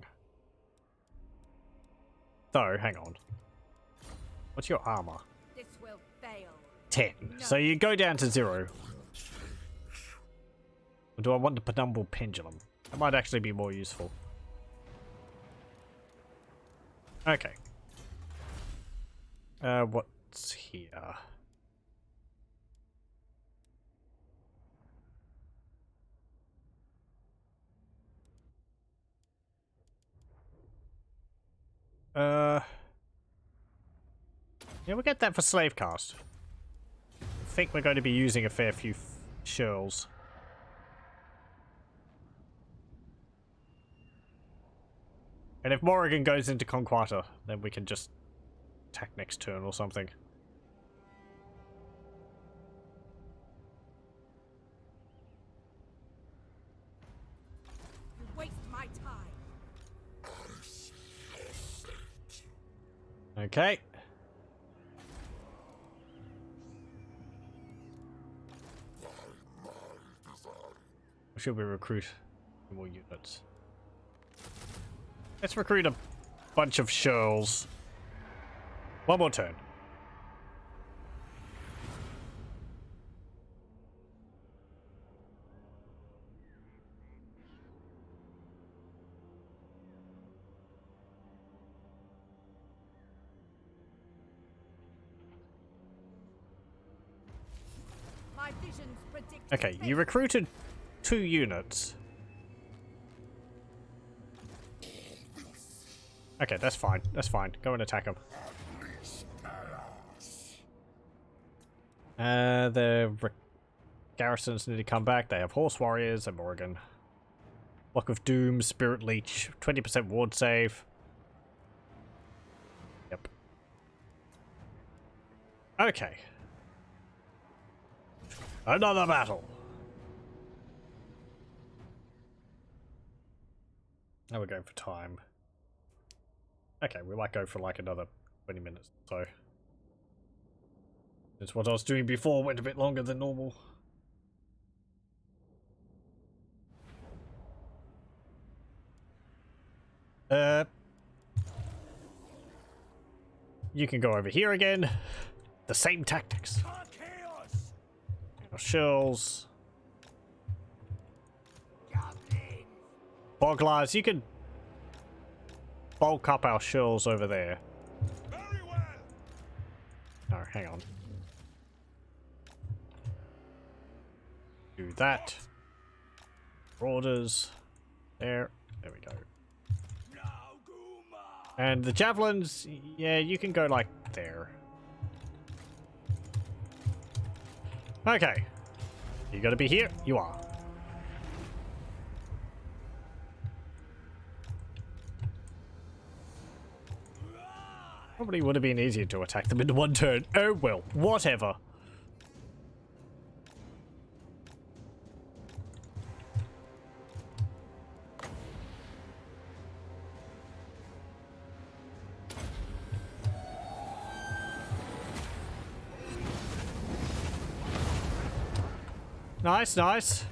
So, hang on. What's your armor? This will fail. 10. No. So you go down to 0. Or do I want the Penumbral Pendulum? That might actually be more useful. Okay. What's here? Yeah, we'll get that for slave cast. I think we're going to be using a fair few shells. And if Morrigan goes into Conquata, then we can just attack next turn or something. You waste my time. Okay. Should we recruit more units? Let's recruit a bunch of shirls. One more turn. My visions predict Okay, you fate. recruited 2 units. Okay, that's fine. That's fine. Go and attack them. The garrisons need to come back. They have horse warriors and Morrigan. Block of Doom, Spirit Leech, 20% ward save. Yep. Okay. Another battle. Now we're going for time. Okay, we might go for like another 20 minutes or so. That's what I was doing before, went a bit longer than normal. You can go over here again. The same tactics. Chaos. Shells. Boglars, you can bulk up our shells over there. Very well. Oh, hang on. Do that. Marauders. There. There we go. Now, Guma. And the javelins, yeah, you can go like there. Okay. You gotta be here? You are. Probably would have been easier to attack them in one turn. Oh well, whatever. Nice, nice.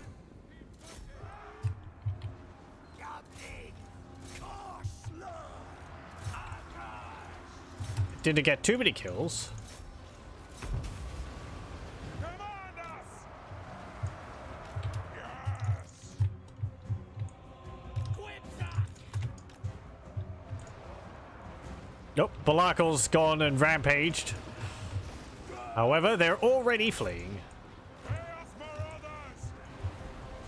Didn't get too many kills. Command us. Yes. Nope, Balakal's gone and rampaged. However, they're already fleeing. Chaos Marauders.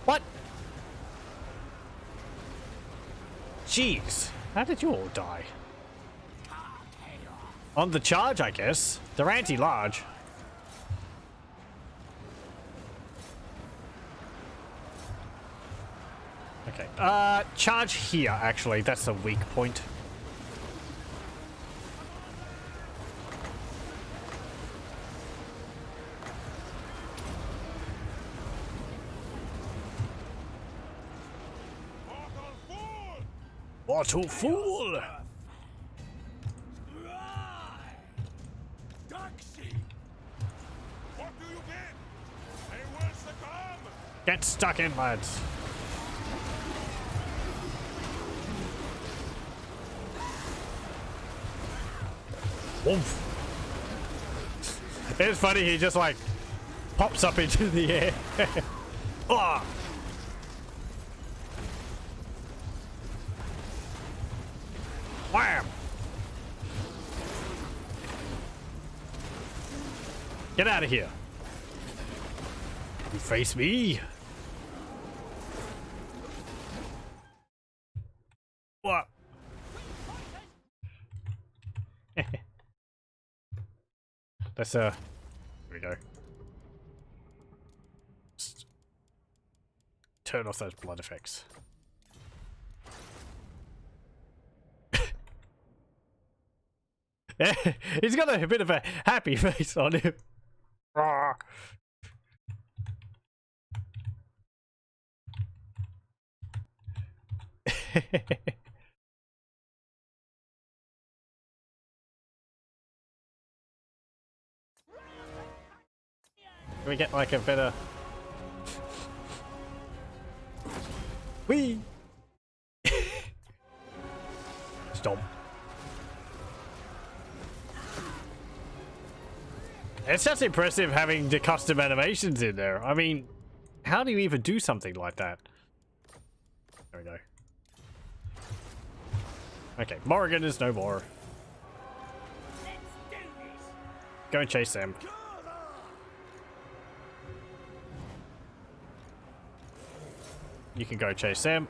What? Jeez, how did you all die? On the charge, I guess. They're anti-large. Okay, charge here, actually. That's a weak point. Mortal fool. Mortal fool! What do you get? They will succumb. Get stuck in, lads. Woof. It's funny, he just like pops up into the air. Ah. Wham! Get out of here. You face me. What? Let's here we go. Just turn off those blood effects. He's got a bit of a happy face on him. Rawr. Can we get like a better... Whee! Stop. It's just impressive having the custom animations in there. I mean, how do you even do something like that? There we go. Okay, Morrigan is no more. Go and chase them. You can go chase them.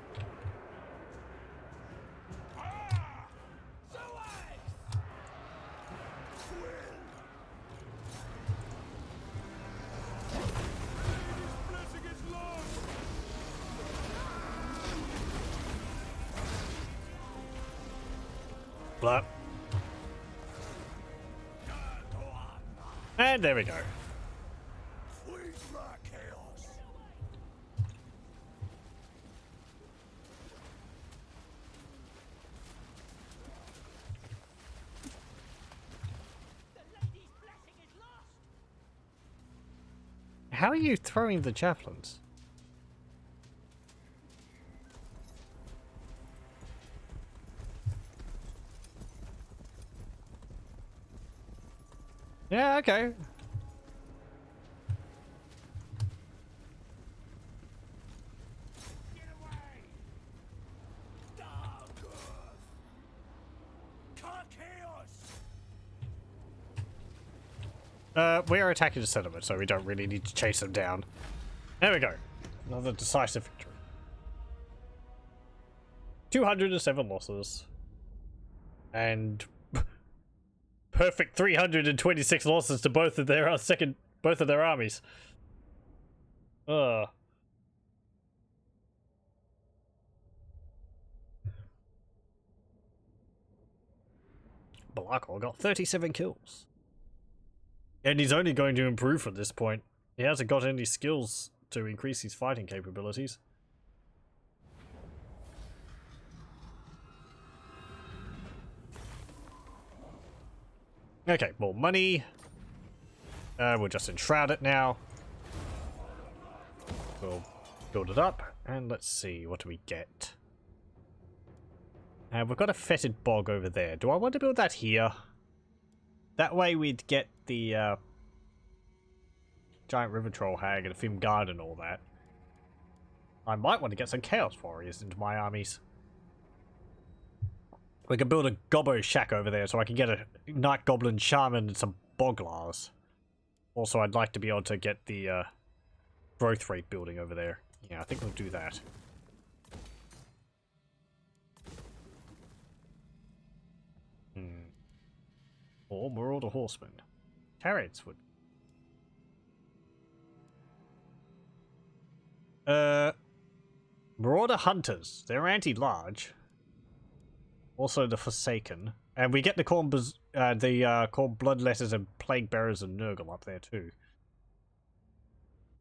Blah. And there we go. How are you throwing the javelins? Yeah, okay. We are attacking the settlement, so we don't really need to chase them down. There we go. Another decisive victory. 207 losses. And perfect 326 losses to both of their armies. Balakor got 37 kills. And he's only going to improve from this point. He hasn't got any skills to increase his fighting capabilities. Okay, more money. We'll just enshroud it now. We'll build it up. And let's see, what do we get? We've got a fetid bog over there. Do I want to build that here? That way we'd get the giant river troll hag and a Fim guard and all that. I might want to get some chaos warriors into my armies. We can build a gobbo shack over there so I can get a night goblin shaman and some boglars. Also, I'd like to be able to get the growth rate building over there. Yeah, I think we'll do that. Or Marauder horsemen. Chariots would. Marauder hunters. They're anti-large. Also the Forsaken. And we get the called Bloodletters and Plaguebearers and Nurgle up there too.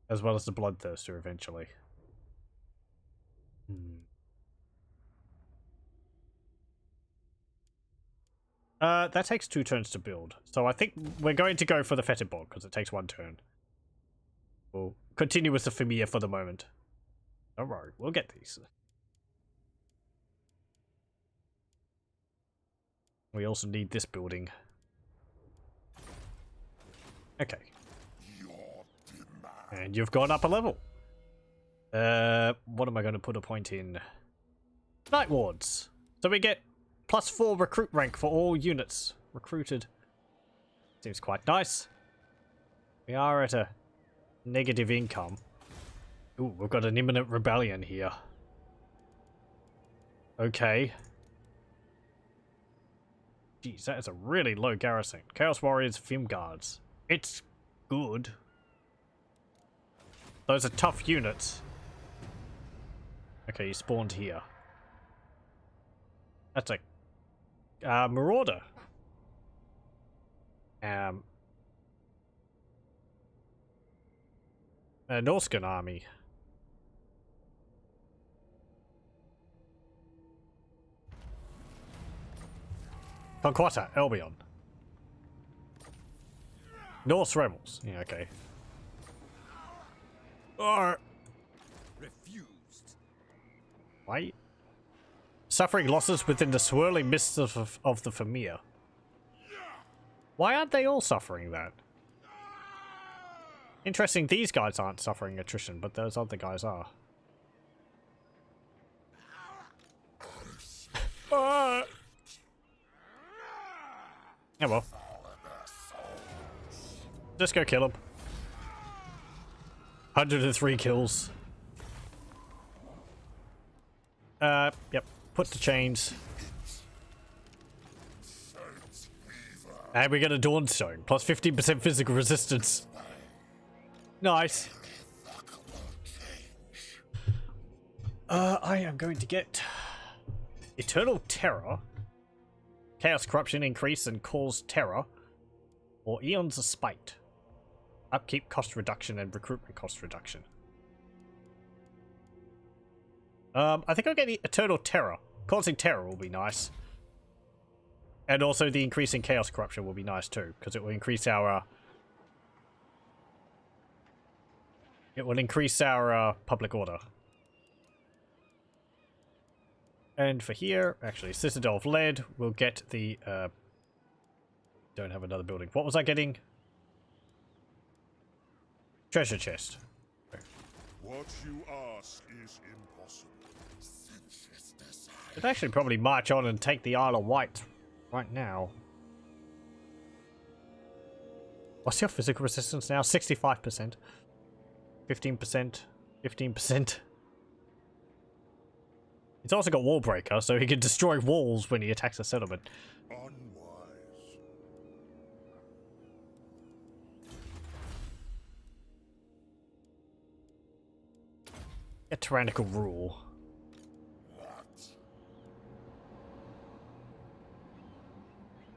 As well as the Bloodthirster eventually. That takes 2 turns to build. So I think we're going to go for the Fetid Bog because it takes 1 turn. We'll continue with the Fimir for the moment. Don't worry, we'll get these. We also need this building. Okay. And you've gone up a level. What am I going to put a point in? Night Wards. So we get +4 recruit rank for all units recruited. Seems quite nice. We are at a negative income. Ooh, we've got an imminent rebellion here. Okay. Jeez, that is a really low garrison. Chaos Warriors, Fim Guards. It's good. Those are tough units. Okay, you spawned here. That's a Marauder. A Norscan army. Conquesta, Albion. Norse rebels. Yeah, okay. Refused. Why? Suffering losses within the swirling mists of the Fimir. Why aren't they all suffering that? Interesting, these guys aren't suffering attrition, but those other guys are. Oh well. Just go kill him. 103 kills. Yep. Put the chains. And we get a Dawnstone. Plus 15% physical resistance. Nice. I am going to get Eternal Terror. Chaos Corruption increase and cause terror. Or Eons of Spite. Upkeep cost reduction and recruitment cost reduction. I think I'll get the Eternal Terror. Causing terror will be nice. And also the increasing Chaos Corruption will be nice too, because it will increase our... public order. And for here, actually, Citadel of Lead, we'll get the... don't have another building. What was I getting? Treasure chest. What you ask is impossible. I'd actually probably march on and take the Isle of Wight right now. What's your physical resistance now? 65%. 15%. 15%. He's also got Wall Breaker, so he can destroy walls when he attacks a settlement. Unwise. A tyrannical rule.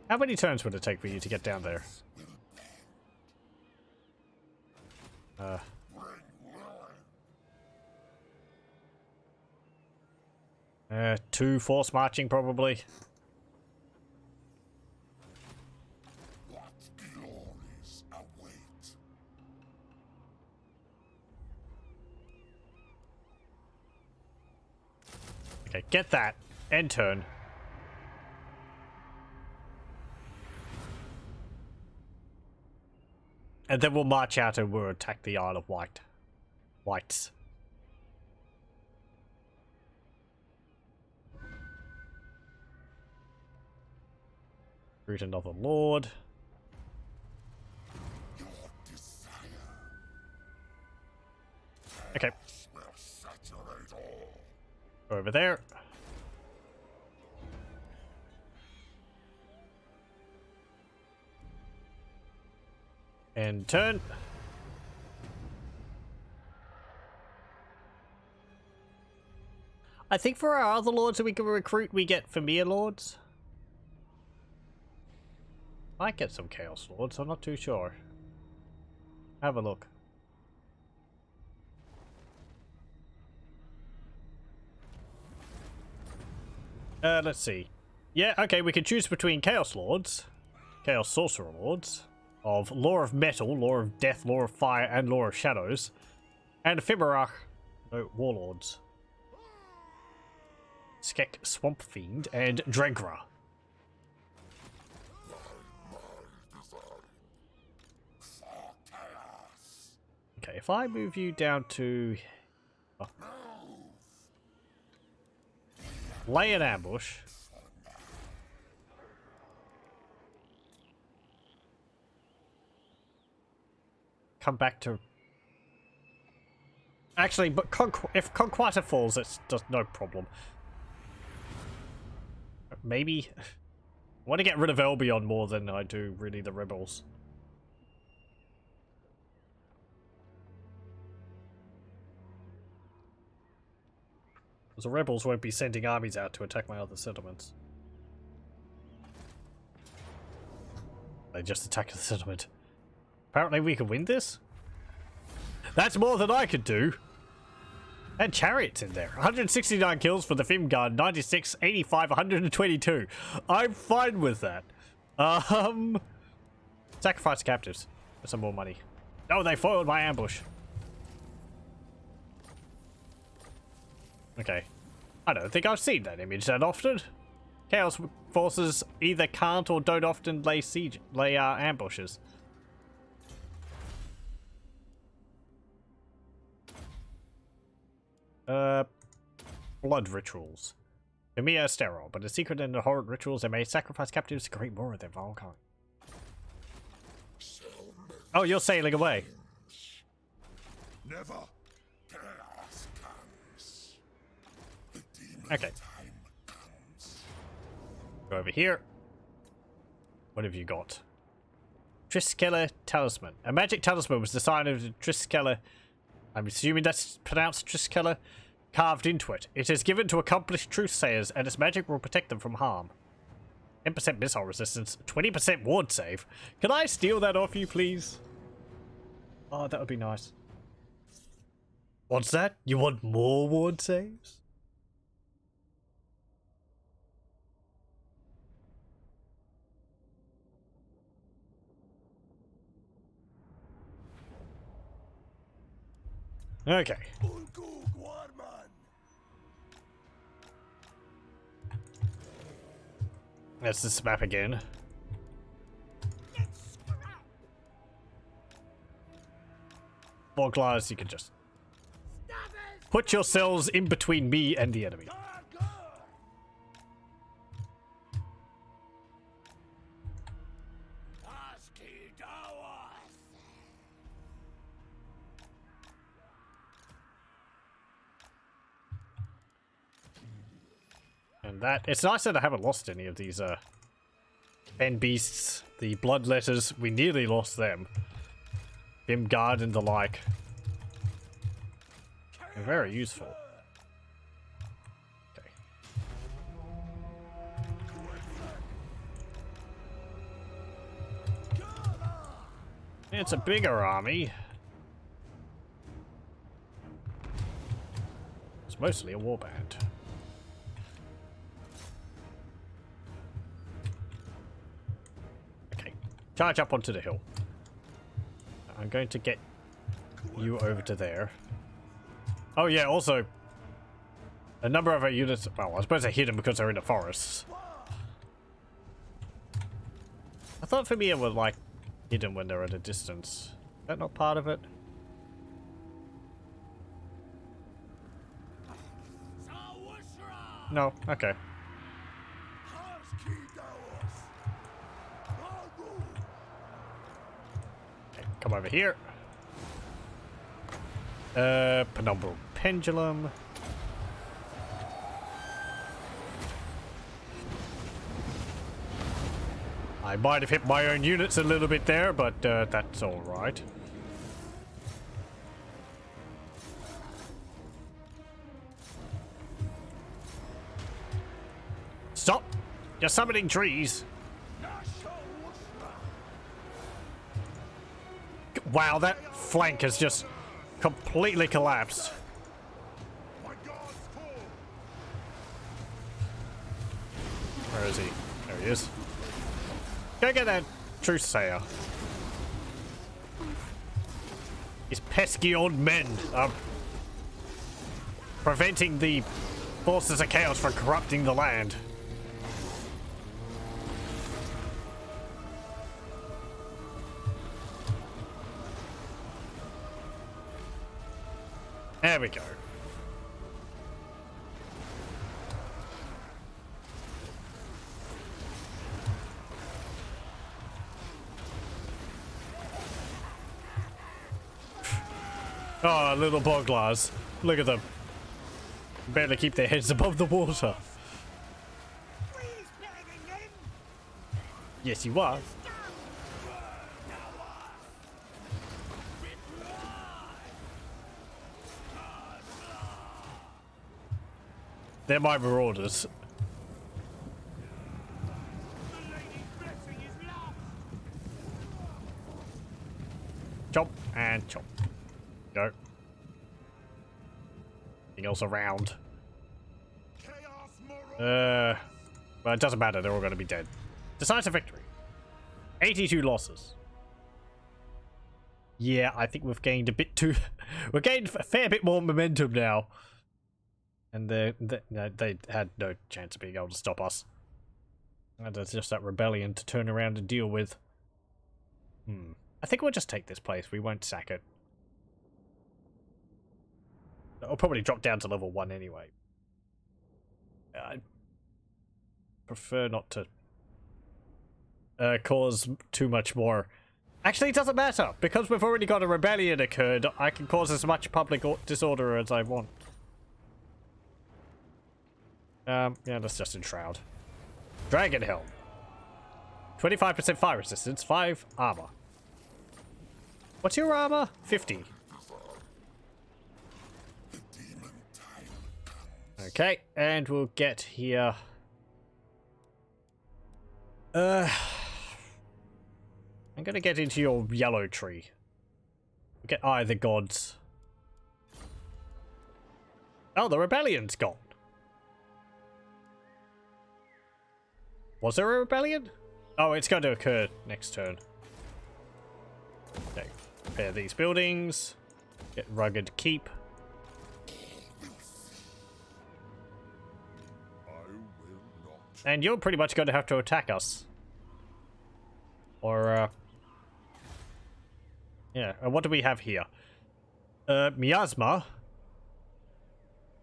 How many turns would it take for you to get down there? 2 force marching probably. What glories await? Okay, get that. End turn. And then we'll march out and we'll attack the Isle of Wight. Wights. Recruit another lord. Okay. Over there. And turn. I think for our other lords that we can recruit, we get Fimir lords. Might get some Chaos Lords, I'm not too sure. Have a look. Let's see. Yeah, okay, we can choose between Chaos Lords, Chaos Sorcerer Lords, of Law of Metal, Law of Death, Law of Fire, and Law of Shadows, and Fimir, no, Warlords. Skek Swamp Fiend, and Dregra. Okay, if I move you down to... Oh. Lay an ambush. Come back to... Actually, but if Conquesta falls, it's just no problem. Maybe... I want to get rid of Albion more than I do, really, the rebels. Because the rebels won't be sending armies out to attack my other settlements. They just attack the settlement. Apparently we can win this? That's more than I could do. And chariots in there. 169 kills for the Fim Guard, 96, 85, 122. I'm fine with that. Sacrifice captives for some more money. Oh, they foiled my ambush. Okay. I don't think I've seen that image that often. Chaos forces either can't or don't often lay ambushes. Blood rituals. Fimir sterile, but a secret in the horrid rituals they may sacrifice captives to create more of their vile kind. Oh, you're sailing away. Never. Okay. Go over here. What have you got? Triskele Talisman. A magic talisman was the sign of the Triskele. I'm assuming that's pronounced Triskele. Carved into it. It is given to accomplished truthsayers, and its magic will protect them from harm. 10% missile resistance, 20% ward save. Can I steal that off you, please? Oh, that would be nice. What's that? You want more ward saves? Okay. That's this map again. Boglars, you can just put yourselves in between me and the enemy. And that, it's nice that I haven't lost any of these pen beasts, the bloodletters. We nearly lost them. Fim Guard and the like. They're very useful. Okay. It's a bigger army. It's mostly a warband. Charge up onto the hill. I'm going to get you over to there. Oh yeah, also a number of our units, well, I suppose they're hidden because they're in the forests. I thought Fimir were like hidden when they're at a distance. Is that not part of it? No, okay. Come over here. Penumbral Pendulum. I might have hit my own units a little bit there, but that's alright. Stop! You're summoning trees! Wow, that flank has just completely collapsed. Where is he? There he is. Go get that truthsayer. These pesky old men are preventing the forces of chaos from corrupting the land. There we go. Oh, little boglars. Look at them. Barely keep their heads above the water. Yes, you are. They're my Marauders. Chop and chop. Go. Anything else around? Well, it doesn't matter. They're all going to be dead. Decisive victory. 82 losses. Yeah, I think we've gained a bit too... we've gained a fair bit more momentum now. And they had no chance of being able to stop us. And it's just that rebellion to turn around and deal with. I think we'll just take this place. We won't sack it. I'll probably drop down to level 1 anyway. I prefer not to cause too much more. Actually, it doesn't matter. Because we've already got a rebellion occurred, I can cause as much public disorder as I want. Yeah, that's just in Shroud. Dragon Helm. 25% fire resistance, 5 armor. What's your armor? 50. Okay, and we'll get here. I'm gonna get into your yellow tree. We'll get Eye of the Gods. Oh, the rebellion's gone. Was there a rebellion? Oh, it's going to occur next turn. Okay, repair these buildings. Get Rugged Keep. And you're pretty much going to have to attack us. Or, yeah, and what do we have here? Miasma.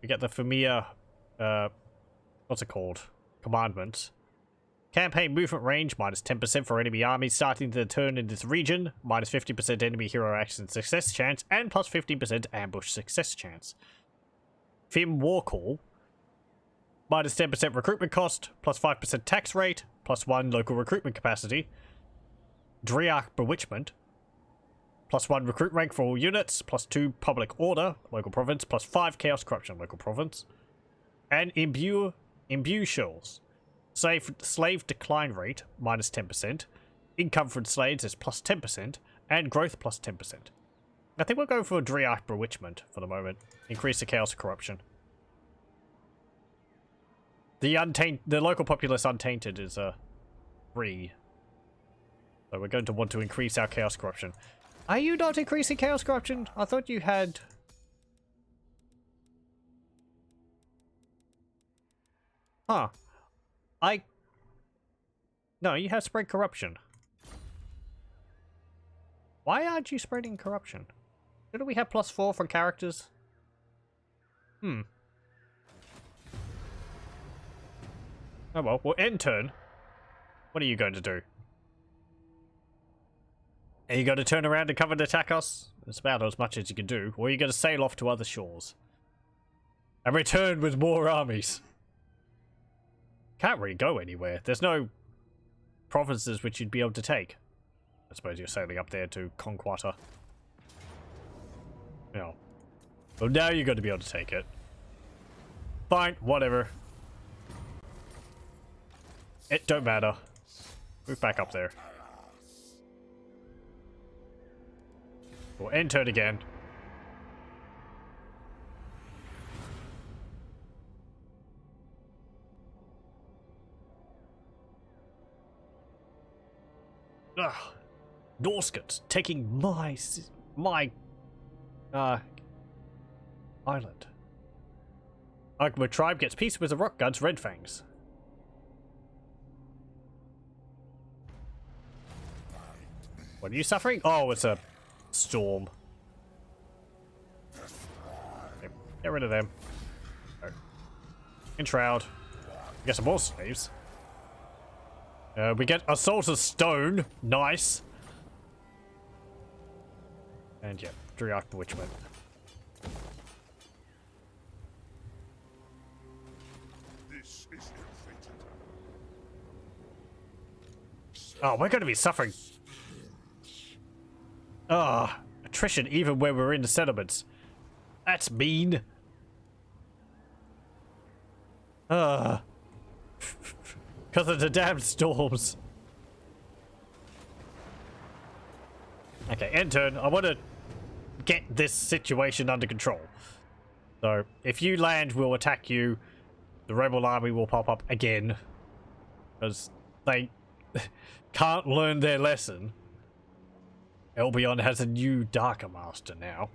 We get the Fimir, what's it called? Commandment. Campaign movement range, minus 10% for enemy armies starting the turn in this region, minus 50% enemy hero action success chance, and plus 15% ambush success chance. Fim Warcall, minus 10% recruitment cost, plus 5% tax rate, plus 1 local recruitment capacity. Driarch Bewitchment, plus 1 recruit rank for all units, plus 2 public order, local province, plus 5 chaos corruption, local province. And Imbue Shells. Slave decline rate, minus 10%. Income from slaves is plus 10%. And growth plus 10%. I think we'll go for Driarch Bewitchment for the moment. Increase the chaos corruption. The local populace untainted is 3. So we're going to want to increase our chaos corruption. Are you not increasing chaos corruption? I thought you had... Huh. No, you have spread corruption. Why aren't you spreading corruption? Shouldn't we have plus 4 for characters? Oh well, we'll end turn. What are you going to do? Are you going to turn around and come and attack us? It's about as much as you can do. Or are you going to sail off to other shores? And return with more armies? Can't really go anywhere. There's no provinces which you'd be able to take. I suppose you're sailing up there to Conquata. No. Well, now you're going to be able to take it. Fine, whatever. It don't matter. Move back up there. We'll end turn again. Ugh. Norscot taking my island. Arkma tribe gets peace with the rock gods Red Fangs. What are you suffering? Oh, it's a storm. Okay, get rid of them. Oh. In Shroud. We get some more slaves. We get Assault of Stone. Nice. And yeah, Driarch Bewitchment. This is Oh, we're going to be suffering. Attrition even when we're in the settlements. That's mean. Because of the damn storms. Okay, Okay, end turn. I want to get this situation under control. So, if you land, we'll attack you. The rebel army will pop up again. Because they can't learn their lesson. Albion has a new Darker Master now.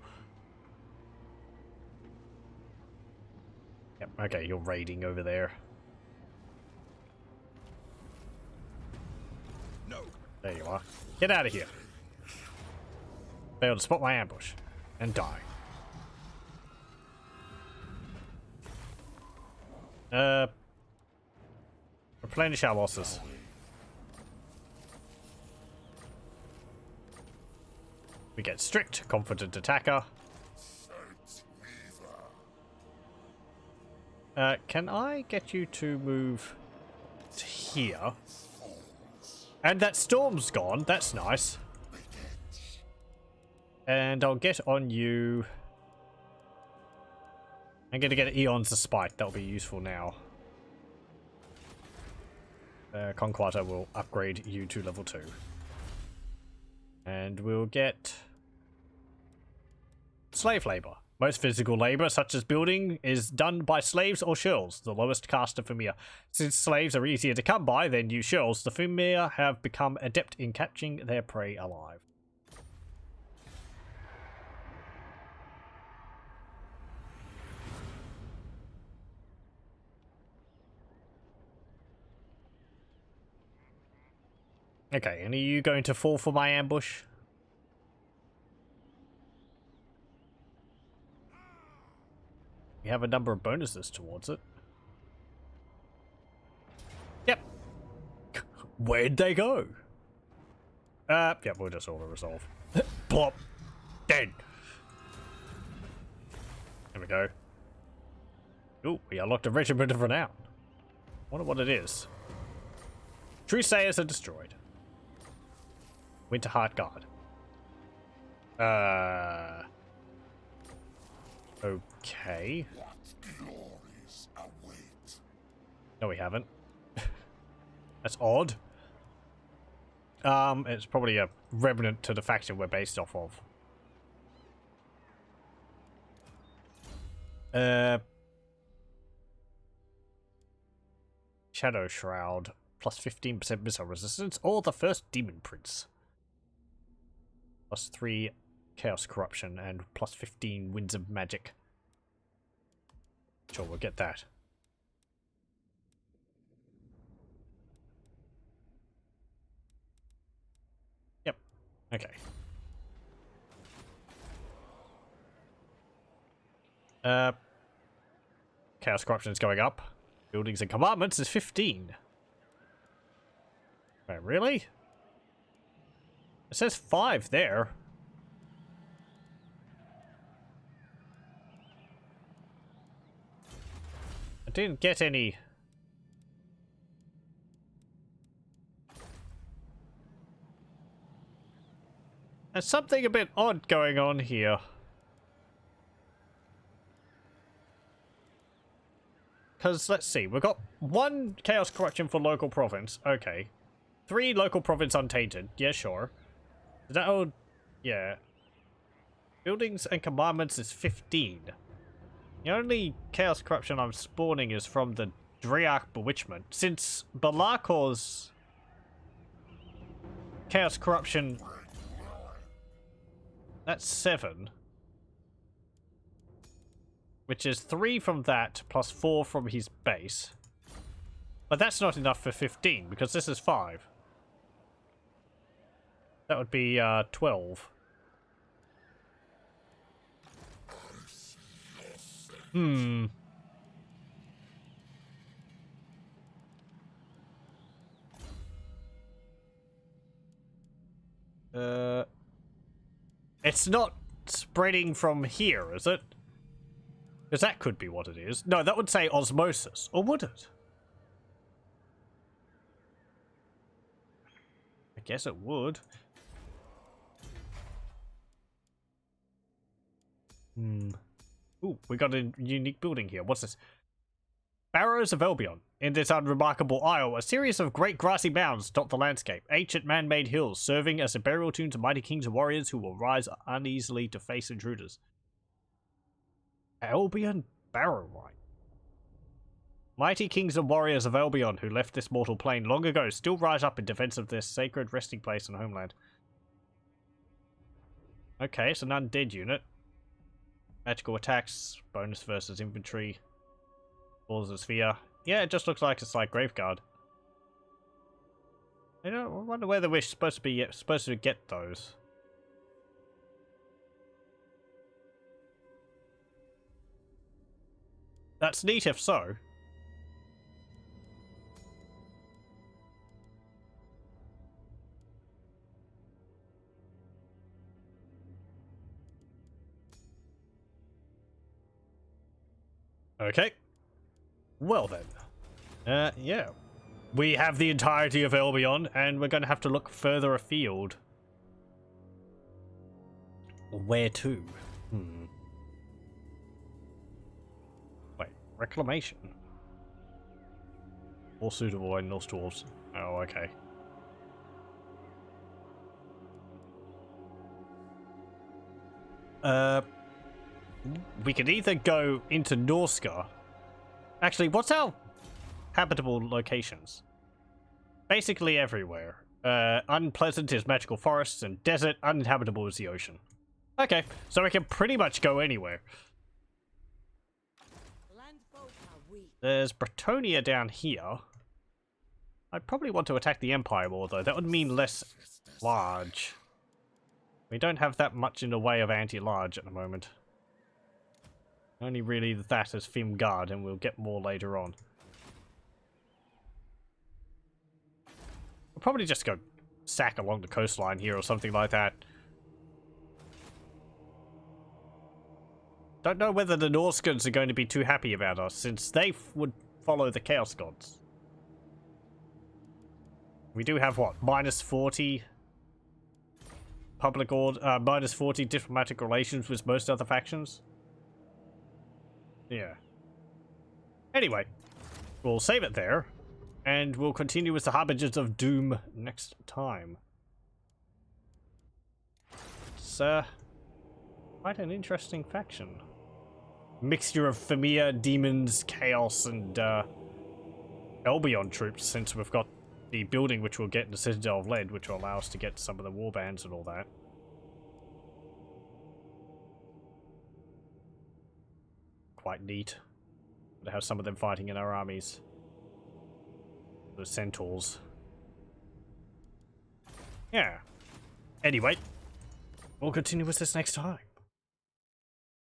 Yep, okay, you're raiding over there. No. There you are. Get out of here. Failed to spot my ambush. And die. Replenish our losses. We get strict, confident attacker. Can I get you to move to here? And that storm's gone. That's nice. And I'll get on you. I'm going to get Eon's the Spike. That'll be useful now. Conqueror will upgrade you to level 2. And we'll get slave labor. Most physical labor, such as building, is done by slaves or shirls, the lowest caste of Fimir. Since slaves are easier to come by than you shirls, the Fimir have become adept in catching their prey alive. Okay, and are you going to fall for my ambush? We have a number of bonuses towards it. Yep. Where'd they go? Yep, we'll just auto-resolve. Plop. Dead. There we go. Ooh, we unlocked a regiment of renown. Wonder what it is. Truesayers are destroyed. Winterheart Guard. Okay. No, we haven't. That's odd. It's probably a remnant to the faction we're based off of. Shadow Shroud. Plus 15% missile resistance. Or the first Demon Prince. Plus 3 Chaos Corruption and plus 15 Winds of Magic. Sure, we'll get that. Yep. Okay. Chaos Corruption is going up. Buildings and Commandments is 15. Wait, really? It says 5 there. I didn't get any. There's something a bit odd going on here. Because, let's see, we've got 1 Chaos Corruption for local province. Okay. 3 local province untainted. Yeah, sure. Is that all? Yeah. Buildings and Commandments is 15. The only Chaos Corruption I'm spawning is from the Dryarch Bewitchment. Since Balakor's Chaos Corruption... That's 7. Which is 3 from that, plus 4 from his base. But that's not enough for 15, because this is 5. That would be 12. Hmm. It's not spreading from here, is it? Because that could be what it is. No, that would say osmosis. Or would it? I guess it would. Hmm. Ooh, we got a unique building here. What's this? Barrows of Albion. In this unremarkable isle, a series of great grassy mounds dot the landscape, ancient man-made hills serving as a burial tomb to mighty kings and warriors who will rise uneasily to face intruders. Albion Barrow Right. Mighty kings and warriors of Albion who left this mortal plane long ago still rise up in defense of their sacred resting place and homeland. Okay, it's an undead unit. Magical attacks, bonus versus infantry, causes fear. Yeah, it just looks like it's like Graveguard. I wonder whether we're supposed to get those. That's neat if so. Okay. Well then. Yeah. We have the entirety of Albion, and we're going to have to look further afield. Where to? Wait, Reclamation? More suitable in Norse dwarves. Oh, okay. We could either go into Norska. Actually, what's our habitable locations? Basically everywhere. Unpleasant is magical forests and desert. Uninhabitable is the ocean. Okay, so we can pretty much go anywhere. There's Bretonia down here. I'd probably want to attack the Empire more, though. That would mean less large. We don't have that much in the way of anti-large at the moment. Only really that as Fimir, and we'll get more later on. We'll probably just go sack along the coastline here or something like that. Don't know whether the Norskans are going to be too happy about us, since they would follow the Chaos Gods. We do have, what, minus 40 public order, minus 40 diplomatic relations with most other factions? Yeah. Anyway, we'll save it there, and we'll continue with the Harbingers of Doom next time. It's quite an interesting faction. Mixture of Fimir, demons, chaos, and Albion troops, since we've got the building which we'll get in the Citadel of Lead, which will allow us to get some of the warbands and all that. Quite neat to have some of them fighting in our armies. The Centaurs. Yeah. Anyway, we'll continue with this next time.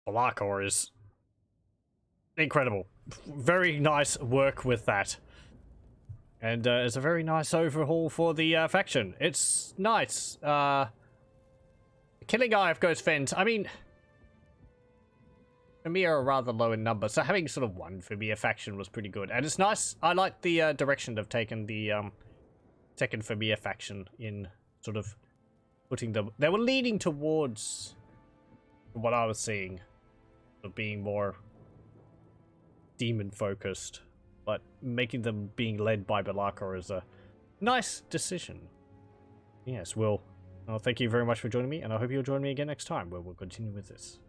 Balakor is incredible. Very nice work with that. And it's a very nice overhaul for the faction. It's nice. Killing Eye of Ghost Fens. I mean, Fimir are rather low in number, so having sort of one Fimir faction was pretty good. And it's nice. I like the direction they've taken the second Fimir faction in sort of putting them. They were leaning towards what I was seeing of being more demon focused, but making them being led by Balakor is a nice decision. Yes, well, thank you very much for joining me, and I hope you'll join me again next time, where we'll continue with this.